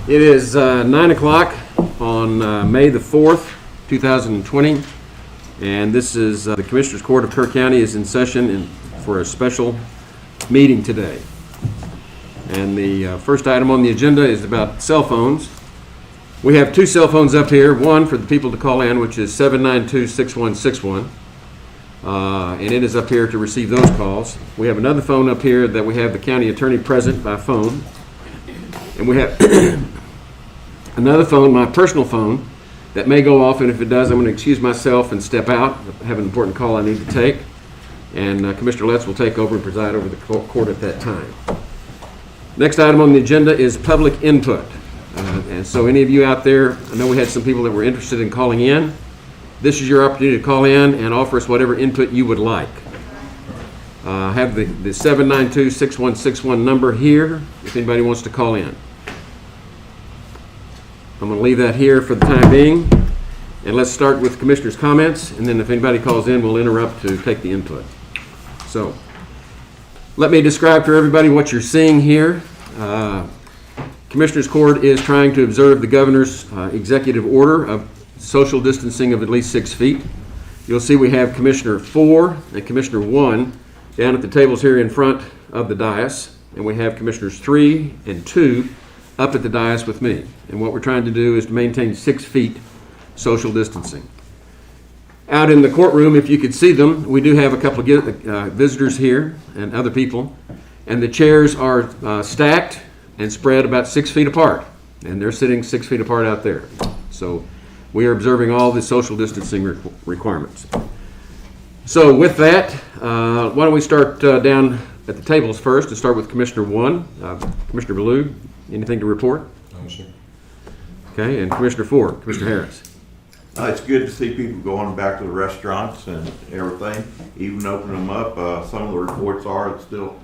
It is 9 o'clock on May the 4th, 2020, and this is the Commissioners Court of Kerr County is in session for a special meeting today. And the first item on the agenda is about cell phones. We have two cell phones up here, one for the people to call in, which is 792-6161, and it is up here to receive those calls. We have another phone up here that we have the county attorney present by phone, and we have another phone, my personal phone, that may go off, and if it does, I'm going to excuse myself and step out. I have an important call I need to take, and Commissioner Letts will take over and preside over the court at that time. Next item on the agenda is public input. And so any of you out there, I know we had some people that were interested in calling in. This is your opportunity to call in and offer us whatever input you would like. I have the 792-6161 number here if anybody wants to call in. I'm going to leave that here for the time being, and let's start with Commissioner's comments, and then if anybody calls in, we'll interrupt to take the input. So, let me describe for everybody what you're seeing here. Commissioners Court is trying to observe the governor's executive order of social distancing of at least 6 feet. You'll see we have Commissioner 4 and Commissioner 1 down at the tables here in front of the dais, and we have Commissioners 3 and 2 up at the dais with me. And what we're trying to do is to maintain 6 feet social distancing. Out in the courtroom, if you could see them, we do have a couple of visitors here and other people, and the chairs are stacked and spread about 6 feet apart, and they're sitting 6 feet apart out there. So we are observing all the social distancing requirements. So with that, why don't we start down at the tables first and start with Commissioner 1, Commissioner Ballou. Anything to report? No, sir. Okay, and Commissioner 4, Commissioner Harris. It's good to see people going back to the restaurants and everything, even opening them up. Some of the reports are it's still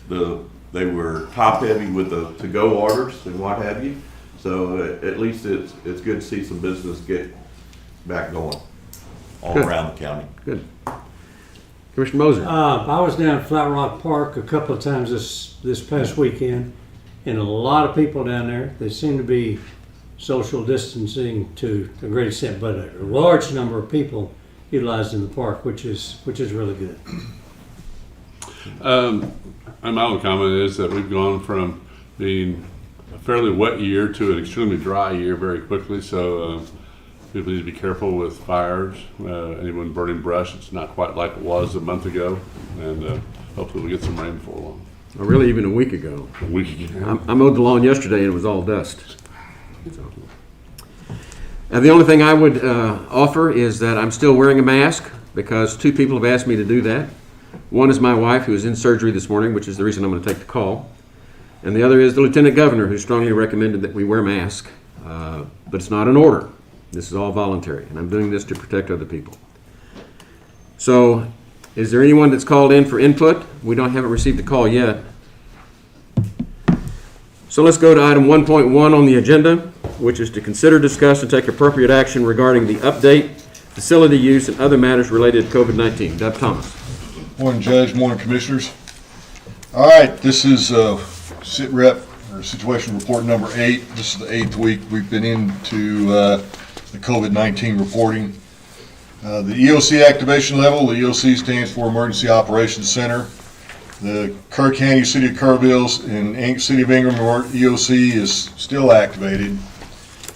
they were top heavy with the to-go orders and what have you. So at least it's good to see some business get back going all around the county. Good. Commissioner Moser. I was down at Flat Rock Park a couple of times this past weekend, and a lot of people down there. They seem to be social distancing to a great extent, but a large number of people utilized in the park, which is really good. My only comment is that we've gone from being a fairly wet year to an extremely dry year very quickly, so people need to be careful with fires. Anyone burning brush, it's not quite like it was a month ago, and hopefully we'll get some rain before long. Or really even a week ago. A week ago. I mowed the lawn yesterday and it was all dust. The only thing I would offer is that I'm still wearing a mask because two people have asked me to do that. One is my wife, who is in surgery this morning, which is the reason I'm going to take the call. And the other is the Lieutenant Governor, who strongly recommended that we wear masks. But it's not an order. This is all voluntary, and I'm doing this to protect other people. So, is there anyone that's called in for input? We haven't received a call yet. So let's go to item 1.1 on the agenda, which is to consider, discuss, and take appropriate action regarding the update, facility use, and other matters related to COVID-19. Deb Thomas. Morning, Judge. Morning, Commissioners. All right, this is Sit Rep or Situation Report number 8. This is the 8th week we've been into the COVID-19 reporting. The EOC activation level, the EOC stands for Emergency Operations Center. The Kerr County, City of Kerrville, and City of Ingram EOC is still activated.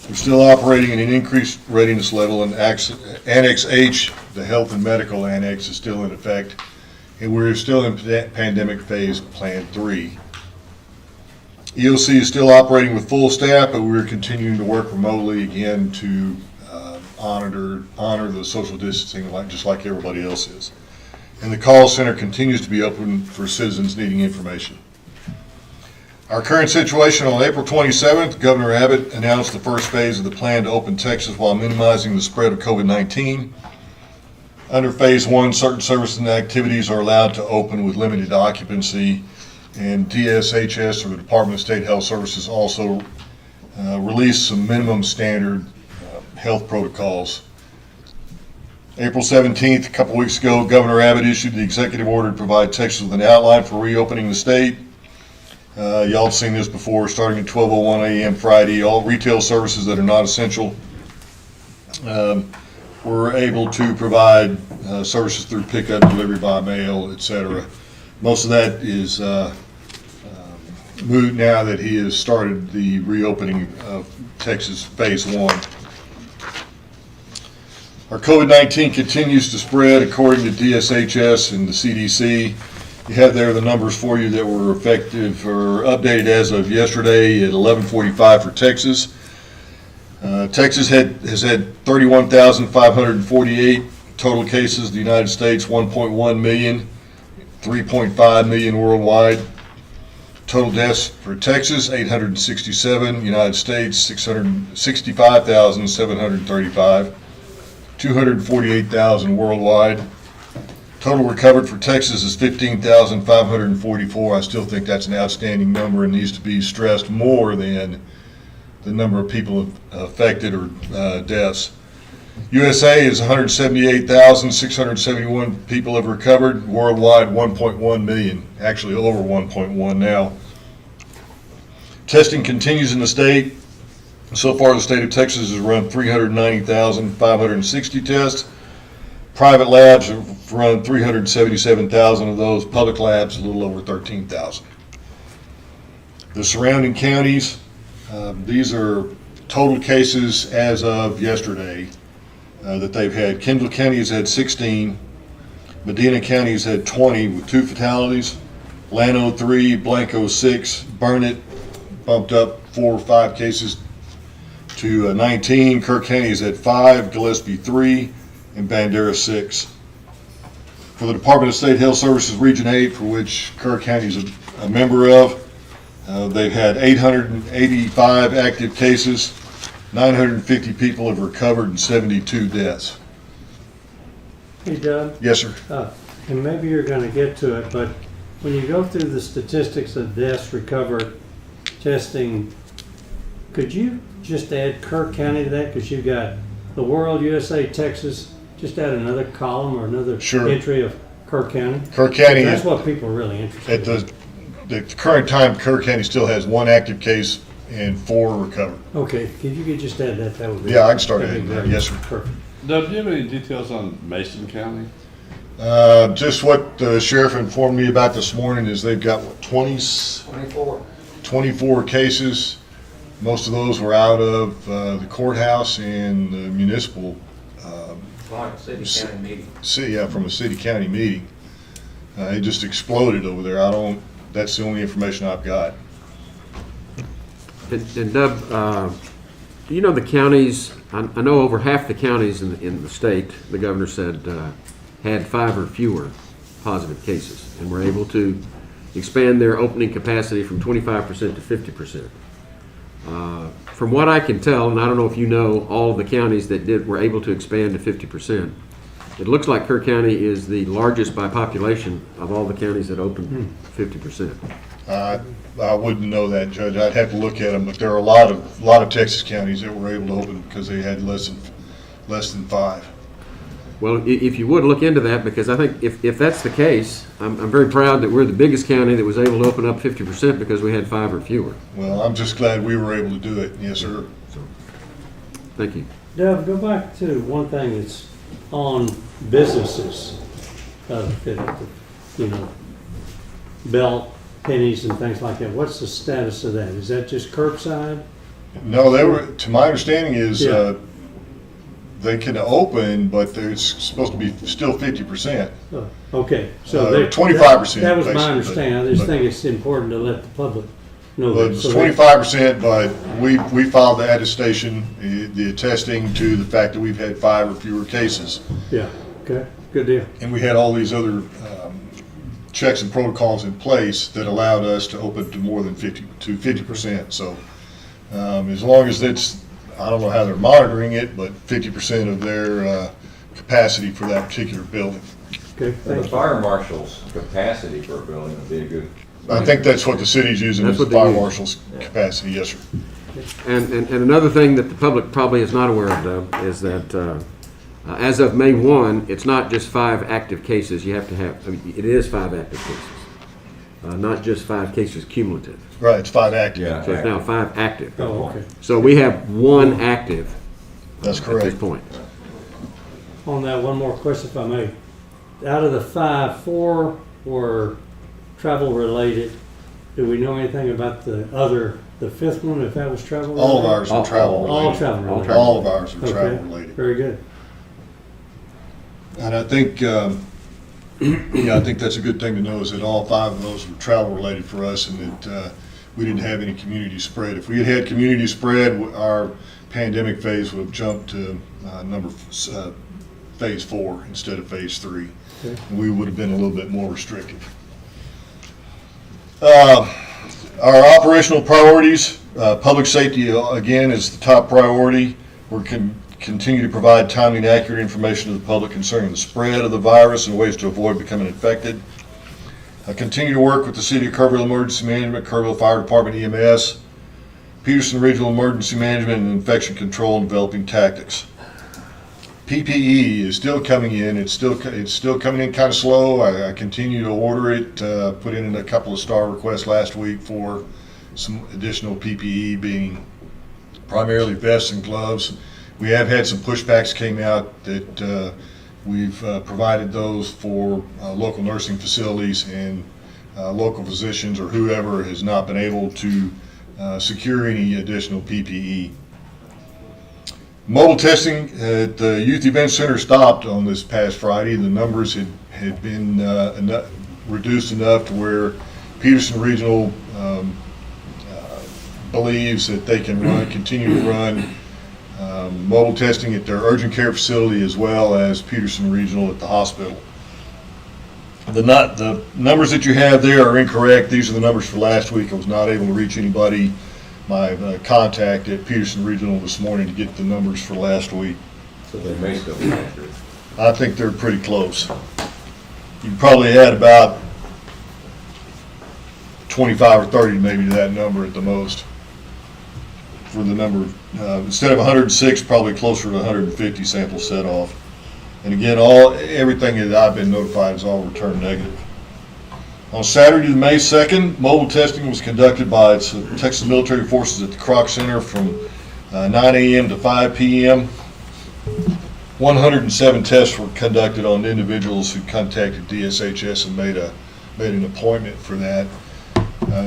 We're still operating at an increased readiness level, and Annex H, the Health and Medical Annex, is still in effect, and we're still in pandemic phase Plan 3. EOC is still operating with full staff, but we're continuing to work remotely again to honor the social distancing just like everybody else is. And the call center continues to be open for citizens needing information. Our current situation: on April 27th, Governor Abbott announced the first phase of the plan to open Texas while minimizing the spread of COVID-19. Under Phase 1, certain services and activities are allowed to open with limited occupancy, and DSHS, or the Department of State Health Services, also released some minimum standard health protocols. April 17th, a couple weeks ago, Governor Abbott issued the executive order to provide Texas with an outline for reopening the state. Y'all have seen this before, starting at 12:01 a.m. Friday. All retail services that are not essential, we're able to provide services through pickup, delivery by mail, etc. Most of that is moot now that he has started the reopening of Texas Phase 1. Our COVID-19 continues to spread according to DSHS and the CDC. You have there the numbers for you that were effective or updated as of yesterday at 11:45 for Texas. Texas has had 31,548 total cases. The United States 1.1 million, 3.5 million worldwide. Total deaths for Texas 867, United States 665,735, 248,000 worldwide. Total recovered for Texas is 15,544. I still think that's an outstanding number and needs to be stressed more than the number of people affected or deaths. USA is 178,671 people have recovered. Worldwide, 1.1 million, actually over 1.1 now. Testing continues in the state. So far, the state of Texas has run 390,560 tests. Private labs have run 377,000 of those. Public labs, a little over 13,000. The surrounding counties, these are total cases as of yesterday that they've had. Kendall County has had 16. Medina County has had 20 with 2 fatalities. Llano 3, Blanco 6. Burnett bumped up 4 or 5 cases to 19. Kirk County has had 5, Gillespie 3, and Bandera 6. For the Department of State Health Services Region 8, for which Kirk County is a member of, they've had 885 active cases, 950 people have recovered, and 72 deaths. Hey, Doug, Yes, sir. and maybe you're going to get to it, but when you go through the statistics of deaths, recovered, testing, could you just add Kirk County to that? Because you've got the world, USA, Texas, just add another column or another Sure. entry of Kirk County. Kirk County, That's what people are really interested at the current time, Kirk County still has 1 active case and 4 recovered. in. Okay, if you could just add that, that would be. Yeah, I can start that'd be adding that. great. Yes, sir. Perfect. Doug, do you have any details on Mason County? Just what the sheriff informed me about this morning is they've got, what, 24 cases. Most of those were out of the courthouse and the municipal, City-county meeting. from a city-county meeting. It just exploded over there. That's the only information I've got. And Dub, do you know the counties, I know over half the counties in the state, the governor said, had 5 or fewer positive cases, and were able to expand their opening capacity from 25% to 50%. From what I can tell, and I don't know if you know all of the counties that were able to expand to 50%, it looks like Kirk County is the largest by population of all the counties that opened 50%. I wouldn't know that, Judge. I'd have to look at them, but there are a lot of Texas counties that were able to open because they had less than 5. Well, if you would look into that, because I think if that's the case, I'm very proud that we're the biggest county that was able to open up 50% because we had 5 or fewer. Well, I'm just glad we were able to do it. Yes, sir. Thank you. Deb, go back to one thing that's on businesses, belt, pennies and things like that. What's the status of that? Is that just curbside? No, to my understanding is, Yeah. they can open, but there's supposed to be still 50%. Oh, okay, so 25%. That was my basically, understanding. I just but- think it's important to let the public know Well, that. it's So 25%, but we filed the attestation, the attesting to the fact that we've had 5 or fewer cases. Yeah, okay, good deal. And we had all these other checks and protocols in place that allowed us to open to more than 50%. So as long as I don't know how they're monitoring it, but 50% of their capacity for that particular building. Okay, The thank you. fire marshal's capacity for a building would be a good. I think that's what the city's using That's as what the they fire use. marshal's capacity, yes, sir. And another thing that the public probably is not aware of, Dub, is that as of May 1, it's not just 5 active cases. You have to have, it is 5 active cases, not just 5 cases cumulative. Right, it's 5 active. Yeah. So it's now 5 active. Oh, okay. So we have 1 active That's at this correct. point. On that, one more question if I may. Out of the 5, 4 were travel related. Do we know anything about the 5th one, if that was travel related? All of ours are travel related. All travel related. All of ours are Okay, travel related. very good. And I think, I think that's a good thing to know, is that all 5 of those were travel related for us, and that we didn't have any community spread. If we had had community spread, our pandemic phase would have jumped to phase 4 instead of phase 3. Okay. And we would have been a little bit more restrictive. Our operational priorities, public safety, again, is the top priority. We're continue to provide timely and accurate information to the public concerning the spread of the virus and ways to avoid becoming infected. Continue to work with the City of Kerrville Emergency Management, Kerrville Fire Department EMS, Peterson Regional Emergency Management, and Infection Control in developing tactics. PPE is still coming in. It's still coming in kind of slow. I continue to order it. Put in a couple of star requests last week for some additional PPE, being primarily vests and gloves. We have had some pushbacks came out that we've provided those for local nursing facilities, and local physicians or whoever has not been able to secure any additional PPE. Mobile testing at the Youth Event Center stopped on this past Friday. The numbers had been reduced enough to where Peterson Regional believes that they can continue to run mobile testing at their urgent care facility as well as Peterson Regional at the hospital. The numbers that you have there are incorrect. These are the numbers for last week. I was not able to reach anybody, my contact at Peterson Regional this morning, to get the numbers for last week. So they may still be accurate. I think they're pretty close. You probably add about 25 or 30 maybe to that number at the most. For the number, instead of 106, probably closer to 150 samples set off. And again, everything that I've been notified is all returned negative. On Saturday, May 2nd, mobile testing was conducted by Texas Military Forces at the Kroc Center from 9 a.m. to 5 p.m. 107 tests were conducted on individuals who contacted DSHS and made an appointment for that.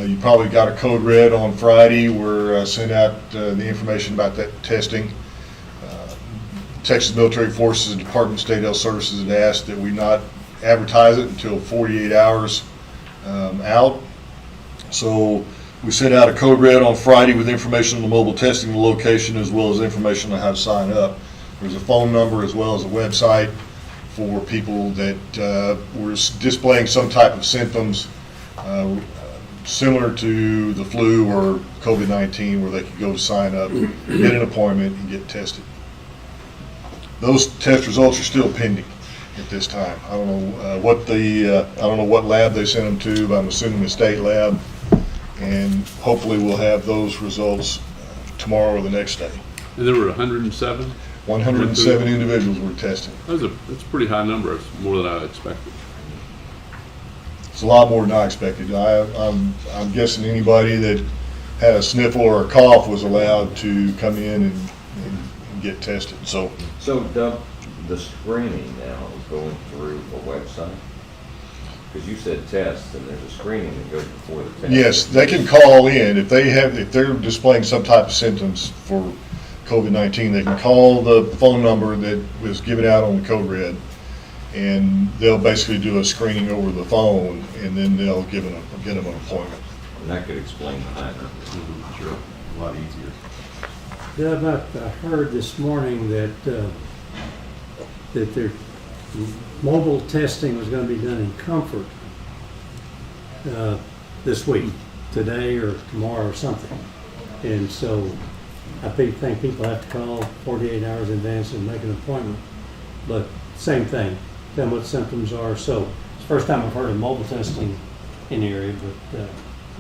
You probably got a code red on Friday where I sent out the information about that testing. Texas Military Forces and Department of State Health Services had asked that we not advertise it until 48 hours out. So we sent out a code red on Friday with information on the mobile testing location, as well as information on how to sign up. There's a phone number as well as a website for people that were displaying some type of symptoms similar to the flu or COVID-19, where they could go to sign up, get an appointment, and get tested. Those test results are still pending at this time. I don't know what lab they sent them to, but I'm assuming the state lab, and hopefully we'll have those results tomorrow or the next day. And there were 107? 107 individuals were tested. That's a pretty high number. It's more than I expected. It's a lot more than I expected. I'm guessing anybody that had a sniffle or a cough was allowed to come in and get tested. So Doug, the screening now is going through a website? Because you said tests, and there's a screening that goes before the test. yes, they can call in if they're displaying some type of symptoms for COVID-19. They can call the phone number that was given out on the code red, and they'll basically do a screening over the phone, and then they'll get them an appointment. And that could explain the high number. Sure. A lot easier. Deb, I heard this morning that their mobile testing was going to be done in Comfort this week, today or tomorrow or something. And so I think people have to call 48 hours in advance and make an appointment. But same thing, tell them what the symptoms are. So it's the first time I've heard of mobile testing in the area, but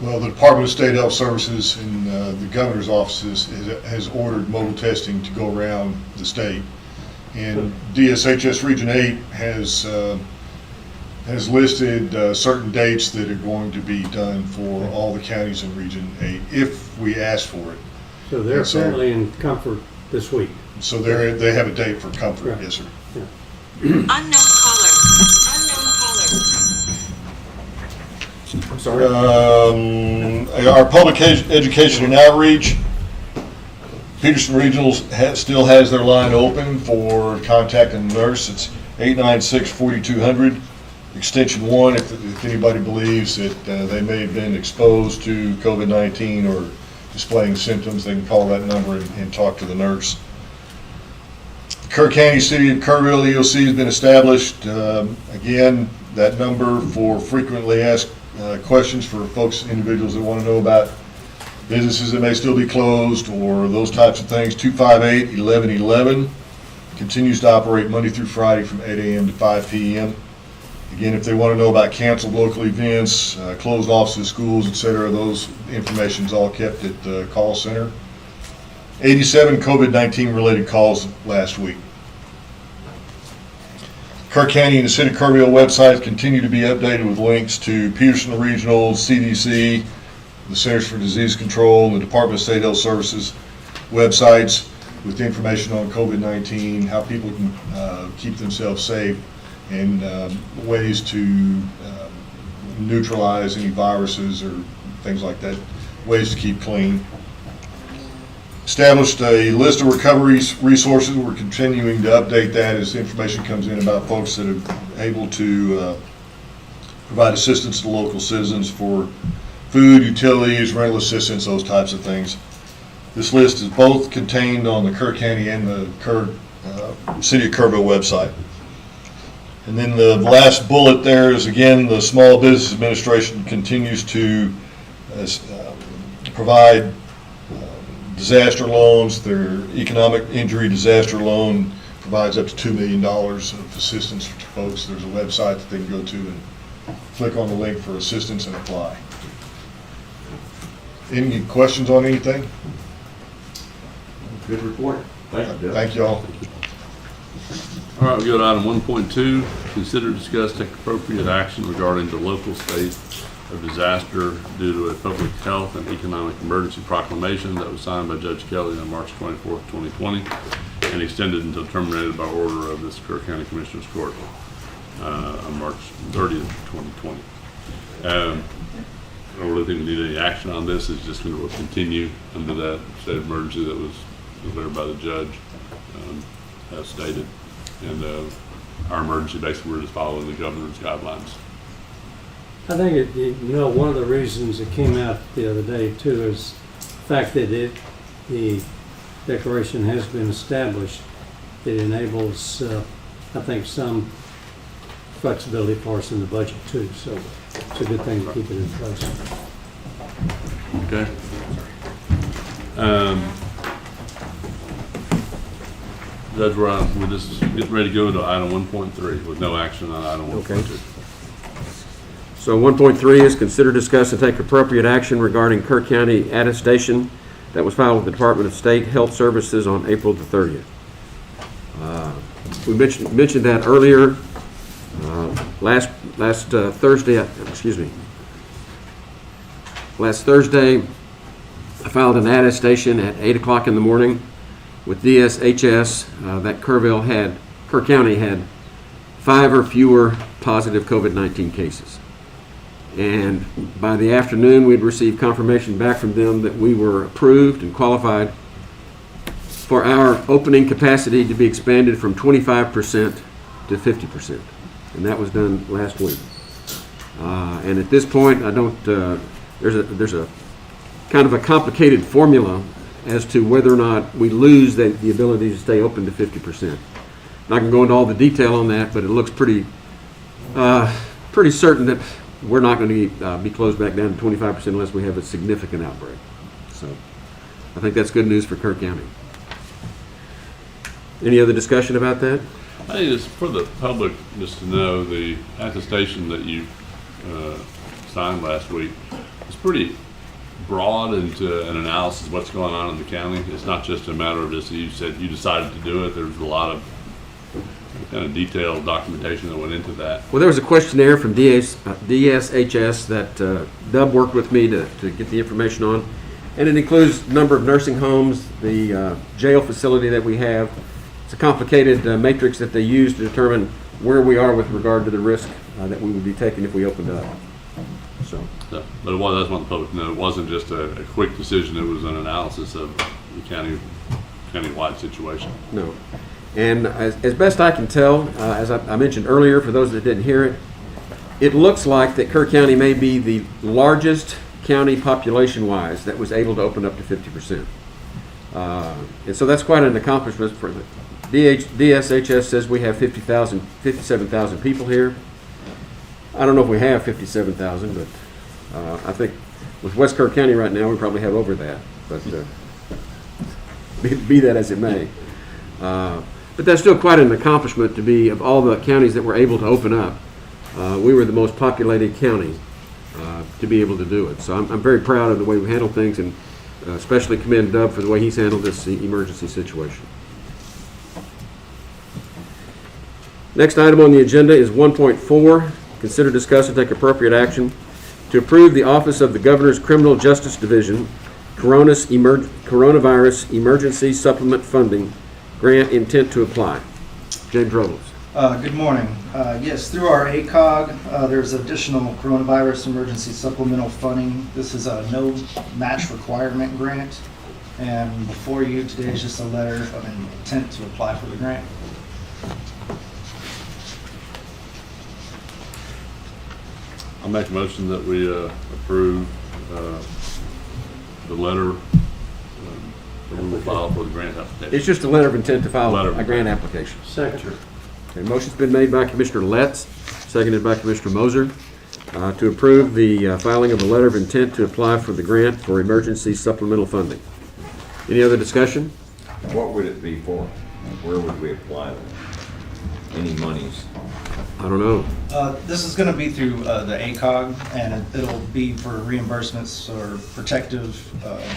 Well, the Department of State Health Services and the governor's offices has ordered mobile testing to go around the state. And DSHS Region 8 has has listed certain dates that are going to be done for all the counties in Region 8 if we ask for it. So they're And so- apparently in Comfort this week. So they have a date for Comfort, Right. yes, sir. Unknown caller. Unknown caller. I'm sorry. Our public education and outreach, Peterson Regionals still has their line open for contacting the nurse. It's 896-4200, extension 1. If anybody believes that they may have been exposed to COVID-19 or displaying symptoms, they can call that number and talk to the nurse. Kerr County, City of Kerrville EOC has been established. Again, that number for frequently asked questions for folks, individuals that want to know about businesses that may still be closed or those types of things, 258-1111, continues to operate Monday through Friday from 8 a.m. to 5 p.m. Again, if they want to know about canceled local events, closed offices, schools, etc., those information's all kept at the call center. 87 COVID-19 related calls last week. Kerr County and the City of Kerrville websites continue to be updated with links to Peterson Regional, CDC, the Centers for Disease Control, and the Department of State Health Services websites with information on COVID-19, how people can keep themselves safe, and ways to neutralize any viruses or things like that, ways to keep clean. Established a list of recovery resources. We're continuing to update that as information comes in about folks that are able to provide assistance to local citizens for food, utilities, rental assistance, those types of things. This list is both contained on the Kerr County and the City of Kerrville website. And then the last bullet there is, again, the Small Business Administration continues to provide disaster loans. Their economic injury disaster loan provides up to $2 million of assistance to folks. There's a website that they can go to and click on the link for assistance and apply. Any questions on anything? Good report. Thank you, Jeff. Thank you all. All right, we go to item 1.2, consider, discuss, take appropriate action regarding the local state of disaster due to a public health and economic emergency proclamation that was signed by Judge Kelly on March 24th, 2020, and extended until terminated by order of this Kerr County Commissioners Court on March 30th, 2020. I don't really think we need any action on this. It's just going to continue under that state of emergency that was declared by the judge, as stated. And our emergency, basically, we're just following the governor's guidelines. I think one of the reasons it came out the other day too is the fact that the declaration has been established. It enables, I think, some flexibility for us in the budget too. So it's a good thing to keep it in place. Okay. Judge, we're just getting ready to go to item 1.3 with no action on item 1.2. Okay. So 1.3 is consider, discuss, and take appropriate action regarding Kerr County attestation that was filed with the Department of State Health Services on April the 30th. We mentioned that earlier. Last Thursday, Last Thursday, I filed an attestation at 8 o'clock in the morning with DSHS that Kerr County had 5 or fewer positive COVID-19 cases. And by the afternoon, we'd received confirmation back from them that we were approved and qualified for our opening capacity to be expanded from 25% to 50%. And that was done last week. And at this point, there's a kind of a complicated formula as to whether or not we lose the ability to stay open to 50%. Not going to go into all the detail on that, but it looks pretty certain that we're not going to be closed back down to 25% unless we have a significant outbreak. So I think that's good news for Kerr County. Any other discussion about that? I think it's for the public just to know the attestation that you signed last week. It's pretty broad into an analysis of what's going on in the county. It's not just a matter of just you said you decided to do it. There's a lot of kind of detailed documentation that went into that. Well, there was a questionnaire from DSHS that Dub worked with me to get the information on, and it includes a number of nursing homes, the jail facility that we have. It's a complicated matrix that they use to determine where we are with regard to the risk that we would be taking if we opened up. So, So, but that's what the public know. It wasn't just a quick decision. It was an analysis of the county-wide situation. no. And as best I can tell, as I mentioned earlier, for those that didn't hear it, it looks like that Kerr County may be the largest county population-wise that was able to open up to 50%. And so that's quite an accomplishment for the DSHS says we have 57,000 people here. I don't know if we have 57,000, but I think with West Kerr County right now, we probably have over that. But be that as it may. But that's still quite an accomplishment to be, of all the counties that were able to open up, we were the most populated county to be able to do it. So I'm very proud of the way we handled things, and especially commend Dub for the way he's handled this emergency situation. Next item on the agenda is 1.4. Consider, discuss, and take appropriate action to approve the Office of the Governor's Criminal Justice Division Coronavirus Emergency Supplement Funding Grant intent to apply. James Robles. Good morning. Yes, through our ACOG, there's additional coronavirus emergency supplemental funding. This is a no match requirement grant. And before you today is just a letter of intent to apply for the grant. I'll make a motion that we approve the letter that we will file for the grant application. It's just a letter of intent to file Letter of a grant application. Second. Okay, motion's been made by Commissioner Letts, seconded by Commissioner Moser, to approve the filing of a letter of intent to apply for the grant for emergency supplemental funding. Any other discussion? What would it be for? Where would we apply them? Any monies? I don't know. This is going to be through the ACOG, and it'll be for reimbursements or protective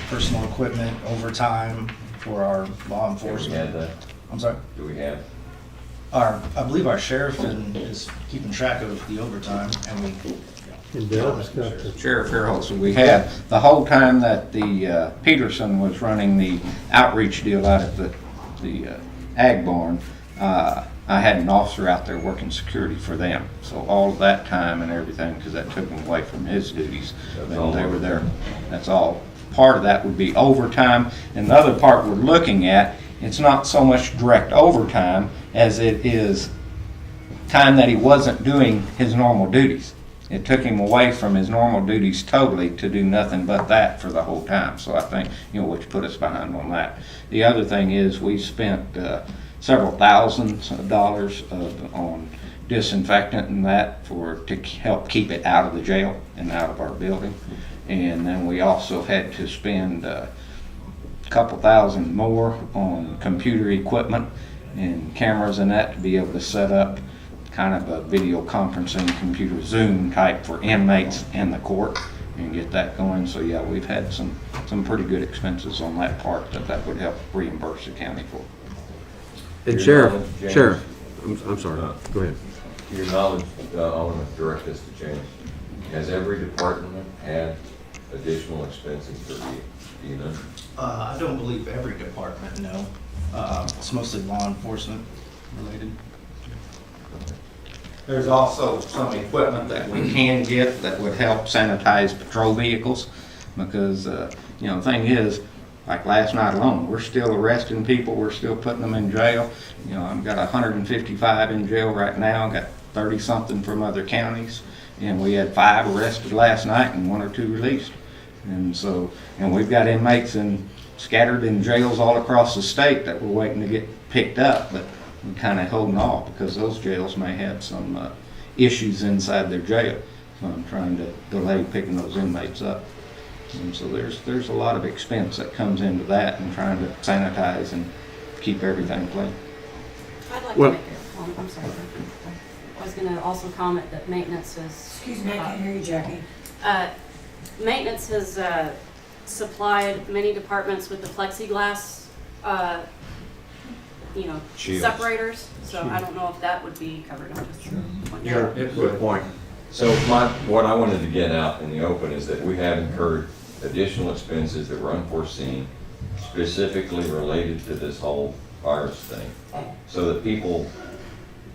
personal equipment, overtime for our law Have we had enforcement. that? I'm sorry? Do we have? I believe our sheriff is keeping track of the overtime, and we. And Dub's got the Sheriff Fairholz, we had the whole time that the Peterson was running the outreach deal out at the ag barn, I had an officer out there working security for them. So all of that time and everything, because that took him away from his duties, and they were there. That's all. Part of that would be overtime, and the other part we're looking at, it's not so much direct overtime as it is time that he wasn't doing his normal duties. It took him away from his normal duties totally to do nothing but that for the whole time. So I think, which put us behind on that. The other thing is we spent several thousands of dollars on disinfectant and that to help keep it out of the jail and out of our building. And then we also had to spend a couple thousand more on computer equipment and cameras and that to be able to set up kind of a video conferencing computer Zoom type for inmates and the court and get that going. So yeah, we've had some pretty good expenses on that part that would help reimburse the county for. And Your Sheriff, knowledge, James? Sheriff, I'm sorry, go ahead. To your knowledge, I want to direct this to James. Has every department had additional expenses for do you know? I don't believe every department, no. It's mostly law enforcement related. There's also some equipment that we can get that would help sanitize patrol vehicles because, the thing is, like last night alone, we're still arresting people, we're still putting them in jail. I've got 155 in jail right now, got 30-something from other counties, and we had 5 arrested last night and 1 or 2 released. And we've got inmates scattered in jails all across the state that we're waiting to get picked up, but we're kind of holding off because those jails may have some issues inside their jail. So I'm trying to delay picking those inmates up. And so there's a lot of expense that comes into that and trying to sanitize and keep everything clean. I'd like Well- to make I'm sorry. I was going to also comment that maintenance has. Excuse me, I can't hear you, Jackie. Maintenance has supplied many departments with the plexiglass Shields. separators, so I don't know if that would be covered. I'm just wondering. Sure, it would. Good point. So what I wanted to get out in the open is that we have incurred additional expenses that were unforeseen, specifically related to this whole virus thing, so that people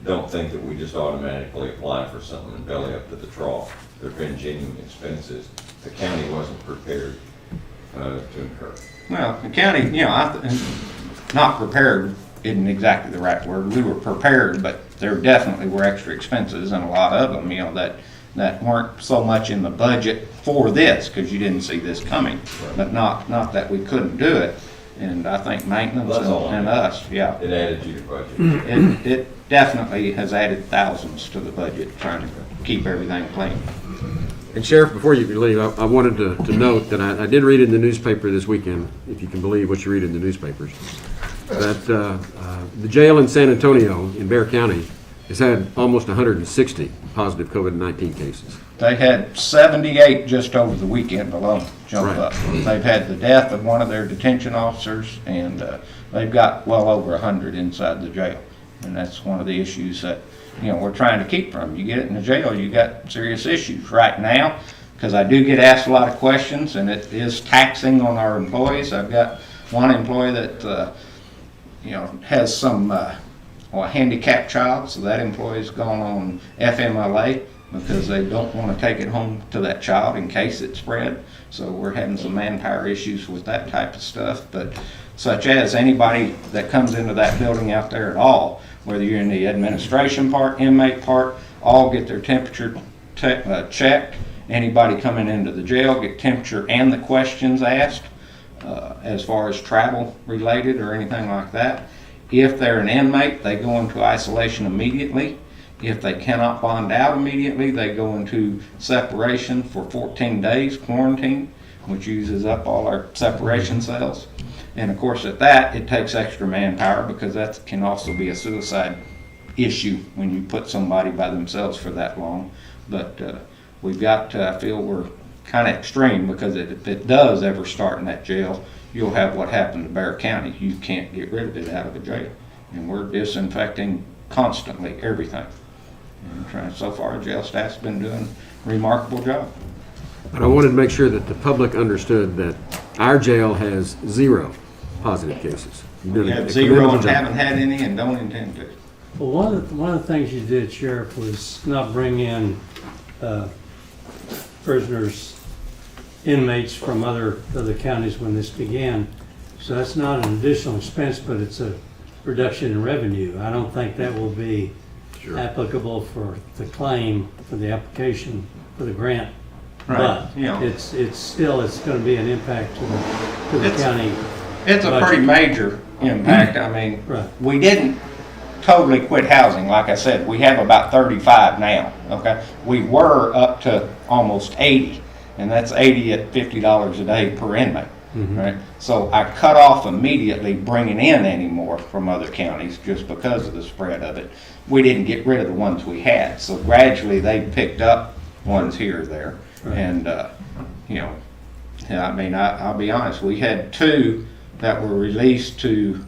don't think that we just automatically apply for something and belly up to the trough. There have been genuine expenses the county wasn't prepared to incur. Well, the county, not prepared isn't exactly the right word. We were prepared, but there definitely were extra expenses, and a lot of them, that weren't so much in the budget for this, because you didn't see this coming. But not that we couldn't do it. And I think maintenance That's all I and mean. us, yeah. It added to your budget. It definitely has added thousands to the budget, trying to keep everything clean. And Sheriff, before you leave, I wanted to note that I did read in the newspaper this weekend, if you can believe what you read in the newspapers, that the jail in San Antonio in Bexar County has had almost 160 positive COVID-19 cases. They had 78 just over the weekend alone jump Right. up. They've had the death of one of their detention officers, and they've got well over 100 inside the jail. And that's one of the issues that, we're trying to keep from. You get it in the jail, you got serious issues. Right now, because I do get asked a lot of questions, and it is taxing on our employees. I've got one employee that, has some, a handicapped child, so that employee's gone on FMLA because they don't want to take it home to that child in case it spread. So we're having some manpower issues with that type of stuff. But such as anybody that comes into that building out there at all, whether you're in the administration part, inmate part, all get their temperature checked. Anybody coming into the jail get temperature and the questions asked as far as travel related or anything like that. If they're an inmate, they go into isolation immediately. If they cannot bond out immediately, they go into separation for 14 days, quarantine, which uses up all our separation cells. And of course at that, it takes extra manpower because that can also be a suicide issue when you put somebody by themselves for that long. But we've got to, I feel we're kind of extreme because if it does ever start in that jail, you'll have what happened to Bexar County. You can't get rid of it out of a jail. And we're disinfecting constantly everything. And so far, jail staff's been doing a remarkable job. But I wanted to make sure that the public understood that our jail has 0 positive cases. You're doing We a have 0 commendable and job. haven't had any and don't intend to. Well, one of the things you did, Sheriff, was not bring in prisoners, inmates from other counties when this began. So that's not an additional expense, but it's a reduction in revenue. I don't think that will be applicable for the claim, for the application, for the grant. Right, But yeah. it's going to be an impact to the It's- county. It's a budget. pretty major impact. I mean, Right. we didn't totally quit housing. Like I said, we have about 35 now, okay? We were up to almost 80, and that's 80 at $50 a day per inmate, right? So I cut off immediately bringing in any more from other counties just because of the spread of it. We didn't get rid of the ones we had, so gradually they picked up ones here or there. And, I mean, I'll be honest, we had 2 that were released to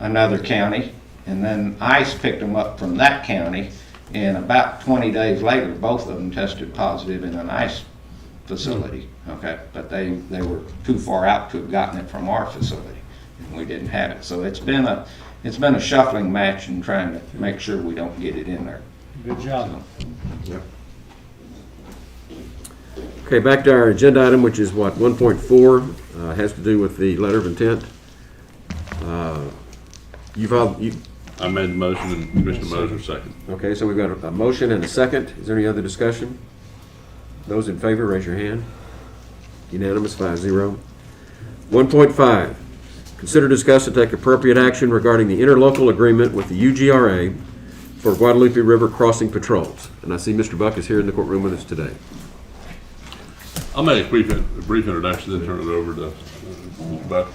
another county, and then ICE picked them up from that county, and about 20 days later, both of them tested positive in an ICE facility, okay? But they were too far out to have gotten it from our facility, and we didn't have it. So it's been a shuffling match in trying to make sure we don't get it in there. Good job. Okay, back to our agenda item, which is what, 1.4, has to do with the letter of intent. I made the motion and Commissioner Moser second. Okay, so we've got a motion and a second. Is there any other discussion? Those in favor, raise your hand. Unanimous, 5-0. 1.5, consider, discuss, and take appropriate action regarding the interlocal agreement with the UGRA for Guadalupe River crossing patrols. And I see Mr. Buck is here in the courtroom with us today. I'll make a brief introduction, then turn it over to Mr. Buck.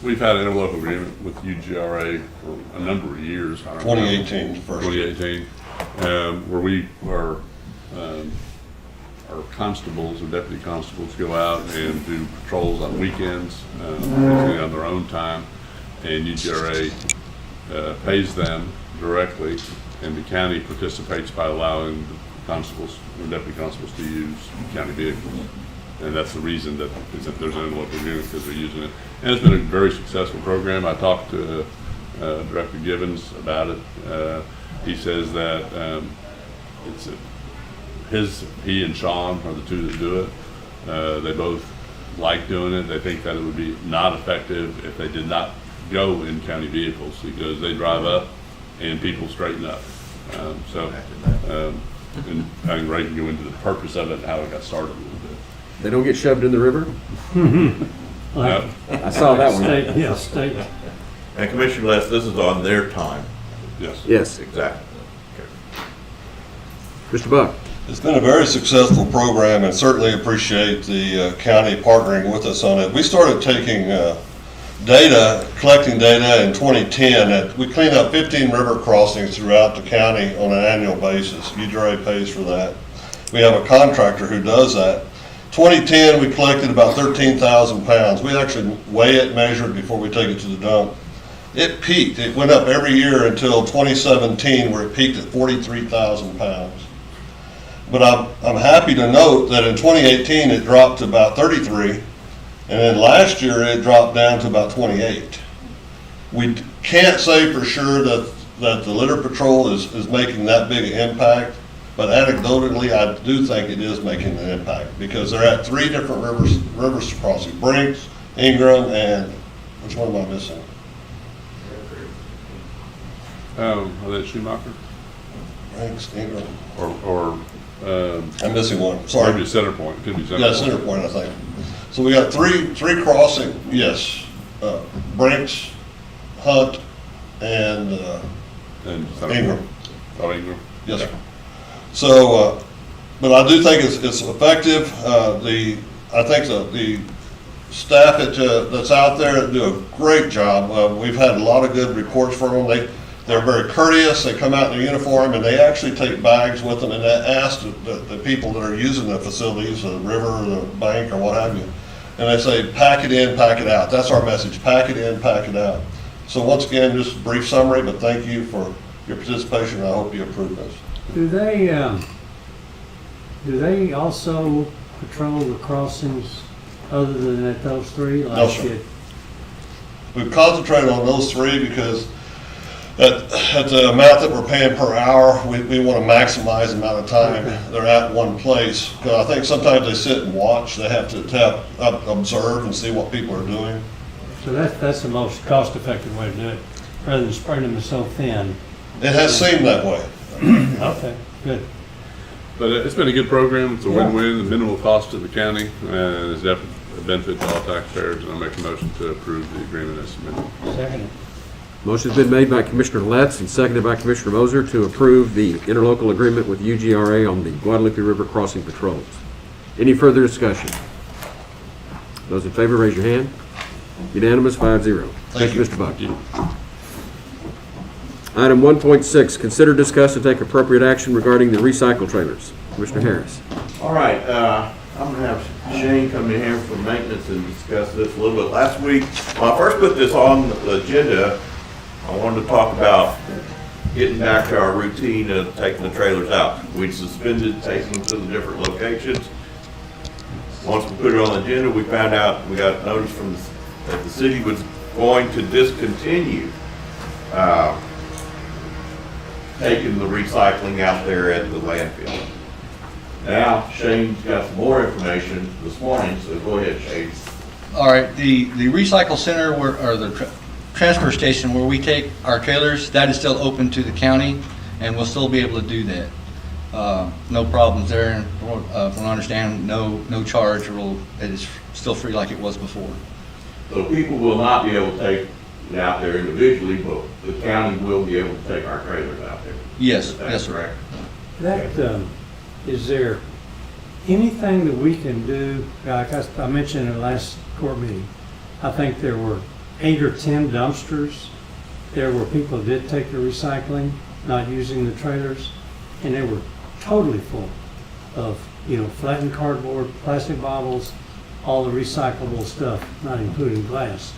We've had an interlocal agreement with UGRA for a number of years. 2018 first. 2018, where we are, our constables or deputy constables go out and do patrols on weekends, usually on their own time, and UGRA pays them directly, and the county participates by allowing the constables or deputy constables to use county vehicles. And that's the reason that there's an interlocal agreement, because they're using it. And it's been a very successful program. I talked to Director Gibbons about it. He says that he and Sean are the two that do it. They both like doing it. They think that it would be not effective if they did not go in county vehicles, because they drive up and people straighten up. And I think Ray can go into the purpose of it and how it got started a little bit. They don't get shoved in the river? I saw that one. State, yeah, state. And Commissioner Les, this is on their time. Yes. Yes. Exactly. Mr. Buck? It's been a very successful program, and certainly appreciate the county partnering with us on it. We started taking collecting data in 2010. We cleaned up 15 river crossings throughout the county on an annual basis. UDRA pays for that. We have a contractor who does that. 2010, we collected about 13,000 pounds. We actually weigh it, measure it before we take it to the dump. It peaked. It went up every year until 2017, where it peaked at 43,000 pounds. But I'm happy to note that in 2018, it dropped to about 33. And then last year, it dropped down to about 28. We can't say for sure that the litter patrol is making that big an impact, but anecdotally, I do think it is making an impact, because they're at 3 different rivers crossing: Brinks, Ingram, and which one am I missing? Are they Schumacher? Brinks, Ingram. Or I'm missing one. Sorry. maybe Center Point. Could be Center Yeah, Point. Center Point, I think. So we got three crossing. Yes, Brinks, Hunt, and And Center Ingram. Point. Oh, Ingram. Yes, sir. So, but I do think it's effective. I think the staff that's out there do a great job. We've had a lot of good reports from them. They're very courteous. They come out in their uniform, and they actually take bags with them, and they ask the people that are using the facilities, the river, the bank, or what have you, and they say, pack it in, pack it out. That's our message: pack it in, pack it out. So once again, just a brief summary, but thank you for your participation. I hope you approve this. Do they also patrol the crossings other than at those 3? No, sir. We've concentrated on those 3 because at the amount that we're paying per hour, we want to maximize the amount of time they're at one place. Because I think sometimes they sit and watch. They have to observe and see what people are doing. So that's the most cost-effective way to do it, rather than spreading them so thin. It has seemed that way. Okay, good. But it's been a good program. It's a win-win, the minimal cost to the county, and it's definitely a benefit to all taxpayers. And I'll make a motion to approve the agreement as submitted. Second. Motion's been made by Commissioner Letts and seconded by Commissioner Moser to approve the interlocal agreement with UGRA on the Guadalupe River crossing patrols. Any further discussion? Those in favor, raise your hand. Unanimous, 5-0. Thank you, Mr. Buck. Thank you. Item 1.6, consider, discuss, and take appropriate action regarding the recycle trailers. Commissioner Harris. All right, I'm gonna have Shane come in here for maintenance and discuss this a little bit. Last week, when I first put this on the agenda, I wanted to talk about getting back to our routine of taking the trailers out. We suspended taking them to the different locations. Once we put it on the agenda, we found out, we got notice from that the city was going to discontinue taking the recycling out there at the landfill. Now, Shane's got some more information this morning, so go ahead, Shane. All right, the recycle center or the transfer station where we take our trailers, that is still open to the county, and we'll still be able to do that. No problems there, and from what I understand, no charge, or it is still free like it was before. So people will not be able to take it out there individually, but the county will be able to take our trailers out there. Yes, That's yes, sir. correct. That, is there anything that we can do, like I mentioned in the last court meeting, I think there were 8 or 10 dumpsters there where people did take the recycling, not using the trailers, and they were totally full of, flattened cardboard, plastic bottles, all the recyclable stuff, not including glass.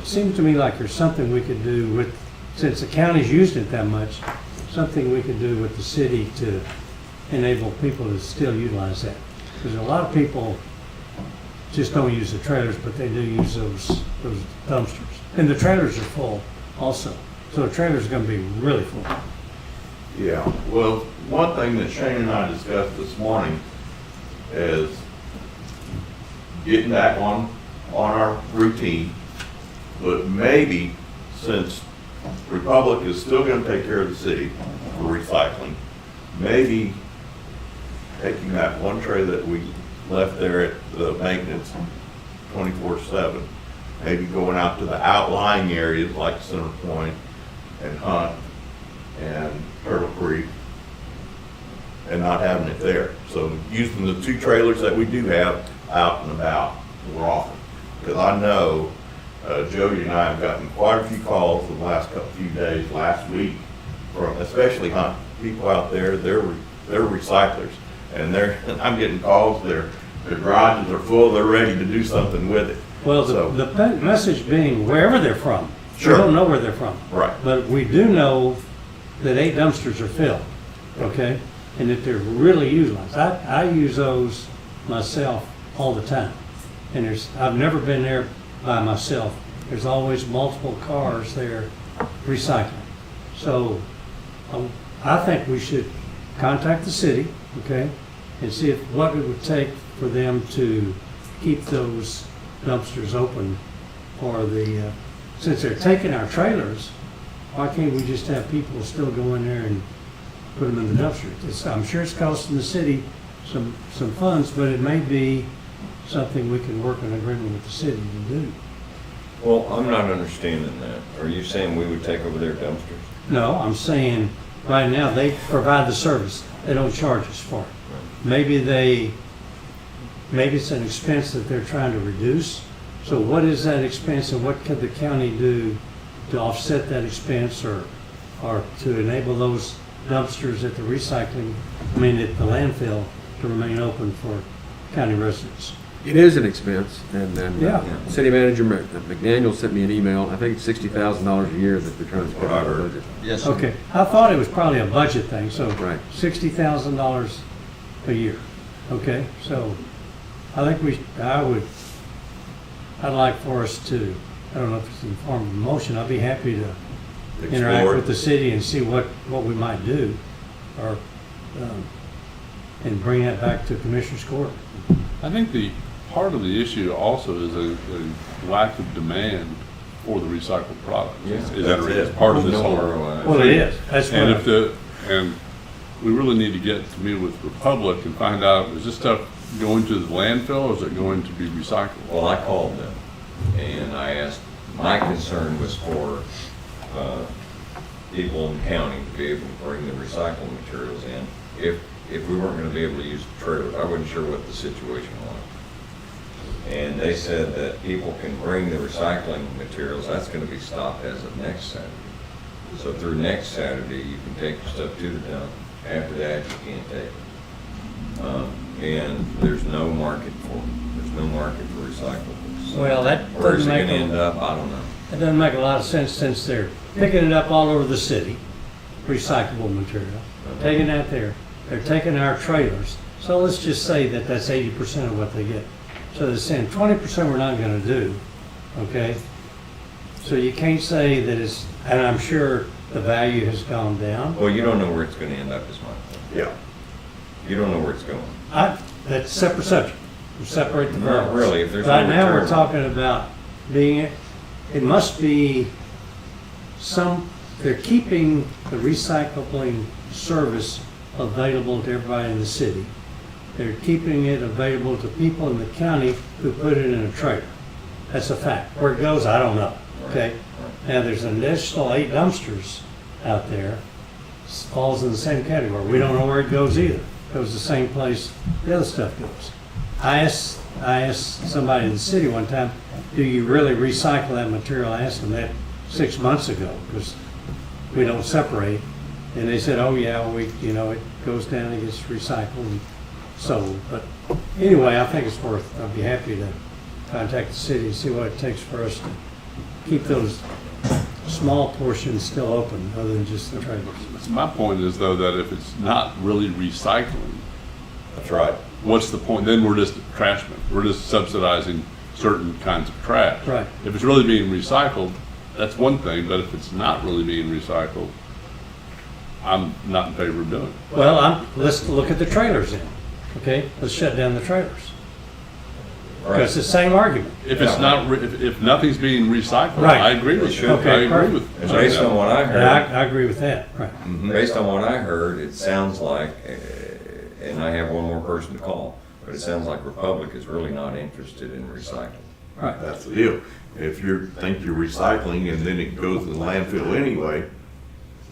it seems to me like there's something we could do with, since the county's used it that much, something we could do with the city to enable people to still utilize that. Because a lot of people just don't use the trailers, but they do use those dumpsters. And the trailers are full also. So the trailer's gonna be really full. Yeah, well, one thing that Shane and I discussed this morning is getting back on our routine, but maybe since Republic is still gonna take care of the city for recycling, maybe taking that one tray that we left there at the maintenance 24/7, maybe going out to the outlying areas like Center Point and Hunt and Turtle Creek and not having it there. So using the 2 trailers that we do have out and about more often. Because I know Jody and I have gotten quite a few calls in the last few days, last week, from especially Hunt people out there. They're recyclers, and I'm getting calls. Their garages are full. They're ready to do something with it. Well, So- the message being wherever they're from. Sure. We don't know where they're from. Right. But we do know that 8 dumpsters are filled, okay? And that they're really utilized. I use those myself all the time. And I've never been there by myself. There's always multiple cars there recycling. So I think we should contact the city, okay? And see what it would take for them to keep those dumpsters open for since they're taking our trailers, why can't we just have people still go in there and put them in the dumpster? I'm sure it's costing the city some funds, but it may be something we can work in agreement with the city to do. Well, I'm not understanding that. Are you saying we would take over their dumpsters? No, I'm saying right now they provide the service. They don't charge us for it. Maybe it's an expense that they're trying to reduce. So what is that expense and what could the county do to offset that expense or to enable those dumpsters at the at the landfill to remain open for county residents? It is an expense, and then Yeah. City Manager McDaniel sent me an email. I think it's $60,000 a year that they're trying to put out of the budget. Yes, sir. Okay, I thought it was probably a budget thing, so Right. $60,000 a year. Okay, so I think I'd like for us to, I don't know if it's in the form of a motion, I'd be happy to interact Explore. with the city and see what we might do, or, and bring that back to Commissioner's Court. I think the part of the issue also is a lack of demand for the recycled product. Yeah, Is that's that it. is part of this No whole. ROI. Well, it is, that's what, And we really need to get to meet with Republic and find out, is this stuff going to the landfill or is it going to be recycled? Well, I called them and I asked, my concern was for people in the county to be able to bring the recycling materials in. If we weren't gonna be able to use the trailers, I wasn't sure what the situation was. And they said that people can bring the recycling materials, that's gonna be stopped as of next Saturday. So through next Saturday, you can take your stuff to the dump. After that, you can't take it. And there's no market for them. There's no market for recyclables. So Well, that where's it doesn't gonna make end up? I don't know. it doesn't make a lot of sense since they're picking it up all over the city, recyclable material, taking that there. They're taking our trailers. So let's just say that that's 80% of what they get. So they're saying 20% we're not gonna do, okay? So you can't say that it's, and I'm sure the value has gone down. Well, you don't know where it's gonna end up, is my point. Yeah. You don't know where it's going. That's a separate subject. We separate the Not variables. really, if there's Right no now, we're return. talking about it must be they're keeping the recycling service available to everybody in the city. They're keeping it available to people in the county who put it in a trailer. That's a fact. Where it goes, I don't know, okay? Now, there's an additional 8 dumpsters out there, falls in the same category. We don't know where it goes either. It goes the same place the other stuff goes. I asked somebody in the city one time, do you really recycle that material? I asked them that 6 months ago, because we don't separate. And they said, oh yeah, it goes down and gets recycled and sold. But anyway, I think it's I'd be happy to contact the city and see what it takes for us to keep those small portions still open, other than just the trailers. My point is though that if it's not really recycling, That's right. what's the point? Then we're just trash men. We're just subsidizing certain kinds of trash. Right. If it's really being recycled, that's one thing, but if it's not really being recycled, I'm not in favor of doing it. Well, let's look at the trailers then, okay? Let's shut down the trailers. Because it's the same argument. If it's not, if nothing's being recycled, Right. I agree with you. Okay, I agree perfect. with. And based on what I Yeah, heard, I agree with that, right. based on what I heard, it sounds like, and I have one more person to call, but it sounds like Republic is really not interested in recycling. Right. That's the deal. If you think you're recycling and then it goes to the landfill anyway,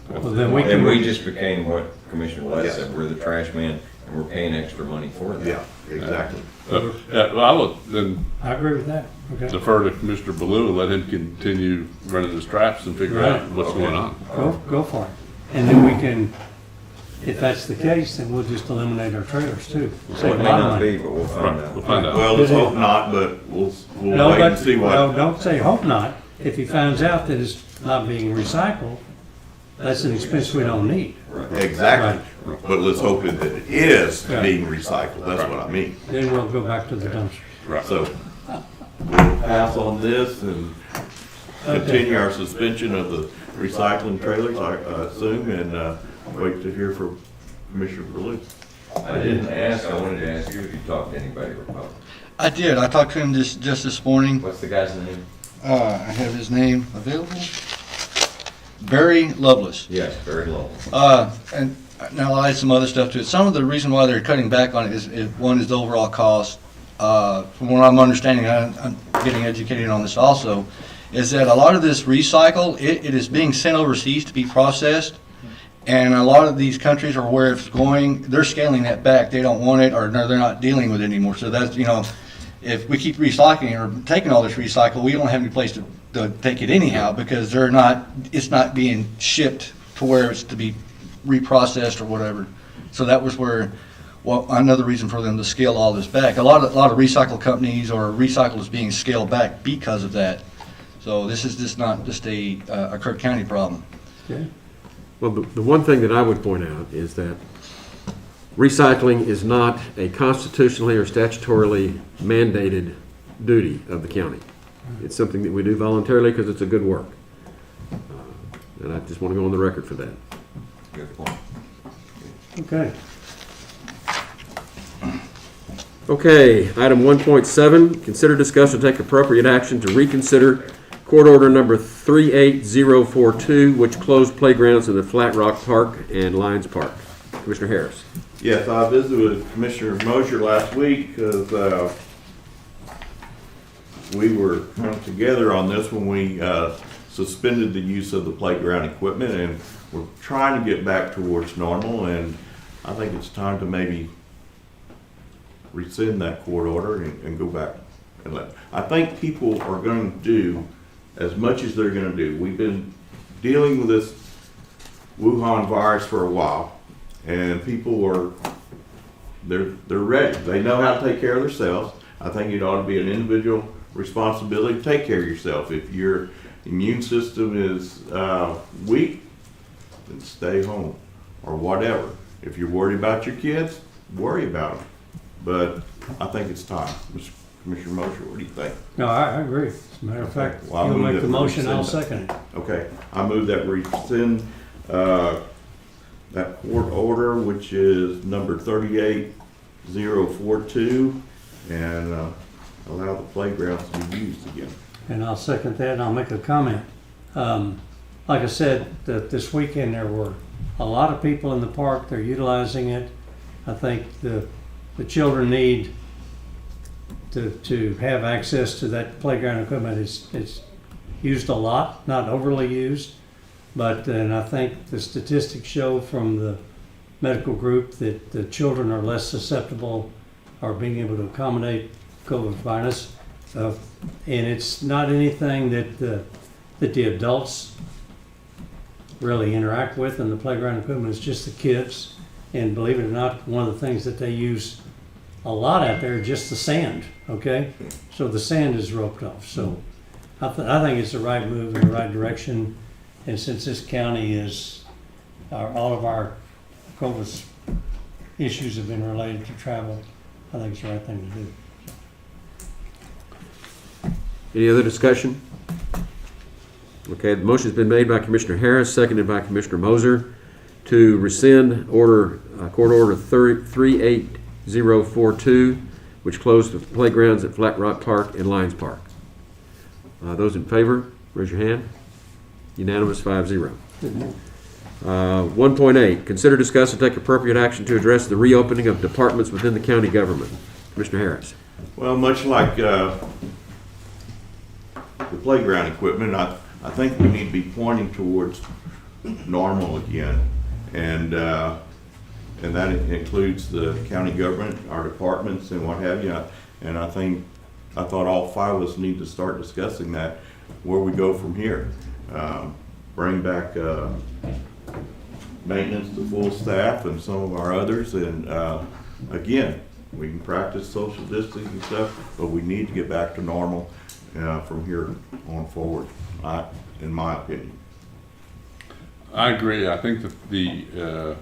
Well, then we And can, we just became what Commissioner West Yes. said, we're the trash man, and we're paying extra money for that. yeah, exactly. Yeah, well, I will then I agree with that, okay? defer to Commissioner Baloo and let him continue running his traps and figure out Right. what's going on. Go for it. And then we can, if that's the case, then we'll just eliminate our trailers too. So Save it a may lot of not money. be, but we'll find Right, out. we'll find out. Well, let's hope not, but we'll No, wait and but, see well, what. don't say hope not. If he finds out that it's not being recycled, that's an expense we don't need. Exactly. But let's hope that it is Yeah. being recycled. That's what I mean. Then we'll go back to the dumpsters. Right. So we'll pass on this and continue our suspension of the recycling trailers, I assume, and wait to hear from Commissioner Blue. I didn't ask, I wanted to ask you if you talked to anybody at Republic. I did. I talked to him just this morning. What's the guy's name? I have his name available. Barry Lovelace. Yes, very low. And now I'll add some other stuff to it. Some of the reason why they're cutting back on it is one is the overall cost. From what I'm understanding, I'm getting educated on this also, is that a lot of this recycle, it is being sent overseas to be processed. And a lot of these countries are where it's going, they're scaling that back. They don't want it, or no, they're not dealing with it anymore. So that's, if we keep recycling or taking all this recycle, we don't have any place to take it anyhow, because it's not being shipped to where it's to be reprocessed or whatever. So that was where, well, another reason for them to scale all this back. A lot of recycle companies or recycle is being scaled back because of that. So this is just not just a Kirk County problem. Okay? Well, the one thing that I would point out is that recycling is not a constitutionally or statutorily mandated duty of the county. It's something that we do voluntarily because it's a good work. And I just want to go on the record for that. Good point. Okay. Okay, item 1.7, consider, discuss, or take appropriate action to reconsider court order number 38042, which closed playgrounds in the Flat Rock Park and Lions Park. Commissioner Harris. Yes, I visited with Commissioner Mosher last week because we were kind of together on this when we suspended the use of the playground equipment, and we're trying to get back towards normal, and I think it's time to maybe rescind that court order and go back and I think people are going to do as much as they're going to do. We've been dealing with this Wuhan virus for a while, and people are they're ready. They know how to take care of themselves. I think it ought to be an individual responsibility to take care of yourself. If your immune system is weak, then stay home or whatever. If you're worried about your kids, worry about them. But I think it's time. Mr. Commissioner Mosher, what do you think? No, I agree. As a matter of fact, Well, I you'll move make that the we motion, I'll rescind second it. Okay, I move that we rescind that court order, which is number 38042, and allow the playgrounds to be used again. And I'll second that, and I'll make a comment. Like I said, this weekend there were a lot of people in the park, they're utilizing it. I think the children need to have access to that playground equipment. It's used a lot, not overly used, but and I think the statistics show from the medical group that the children are less susceptible or being able to accommodate COVID virus. And it's not anything that the adults really interact with in the playground equipment. It's just the kids. And believe it or not, one of the things that they use a lot out there is just the sand, okay? So the sand is roped off. So I think it's the right move in the right direction. And since this county is, all of our COVID issues have been related to travel, I think it's the right thing to do. Any other discussion? Okay, the motion's been made by Commissioner Harris, seconded by Commissioner Moser to rescind court order 38042, which closed the playgrounds at Flat Rock Park and Lions Park. Those in favor, raise your hand. Unanimous, 5-0. 1.8, consider, discuss, and take appropriate action to address the reopening of departments within the county government. Commissioner Harris. Well, much like the playground equipment, I think we need to be pointing towards normal again. And that includes the county government, our departments, and what have you. And I thought all five of us need to start discussing that, where we go from here. Bring back maintenance to full staff and some of our others. And again, we can practice social distancing and stuff, but we need to get back to normal from here on forward, in my opinion. I agree. I think that the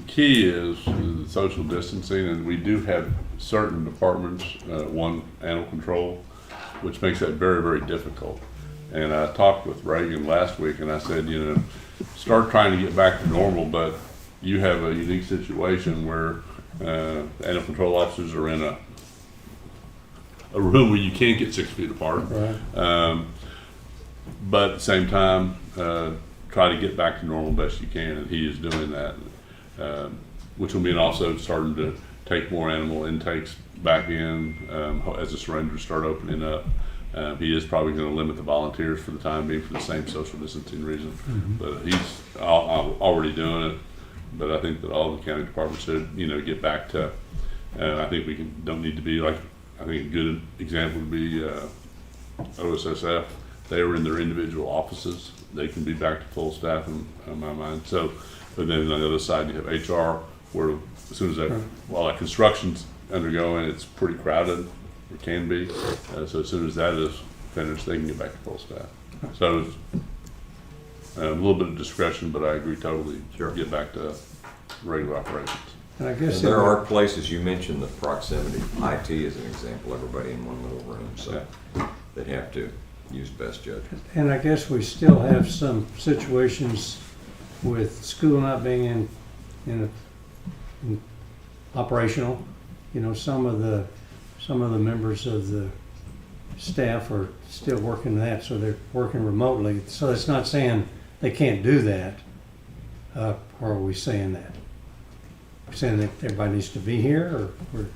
key is the social distancing, and we do have certain departments, one, animal control, which makes that very, very difficult. And I talked with Reagan last week, and I said, start trying to get back to normal, but you have a unique situation where animal control officers are in a room where you can't get 6 feet apart. Right. But at the same time, try to get back to normal best you can, and he is doing that, which will mean also starting to take more animal intakes back in as the surrenders start opening up. He is probably going to limit the volunteers for the time being for the same social distancing reason, but he's already doing it. But I think that all the county departments should, get back to. I think we don't need to be like. I think a good example would be OSSF. They were in their individual offices. They can be back to full staff in my mind. So, but then on the other side, you have HR, where as soon as while that construction's undergoing, it's pretty crowded. It can be. So as soon as that is finished, they can get back to full staff. So it's a little bit of discretion, but I agree totally. Sure. Get back to regular operations. And I guess And there are places, you mentioned the proximity, IT is an example, everybody in one little room, so they'd have to use best judgment. And I guess we still have some situations with school not being in operational. Some of the members of the staff are still working that, so they're working remotely. So it's not saying they can't do that. Or are we saying that? We're saying that everybody needs to be here, or we're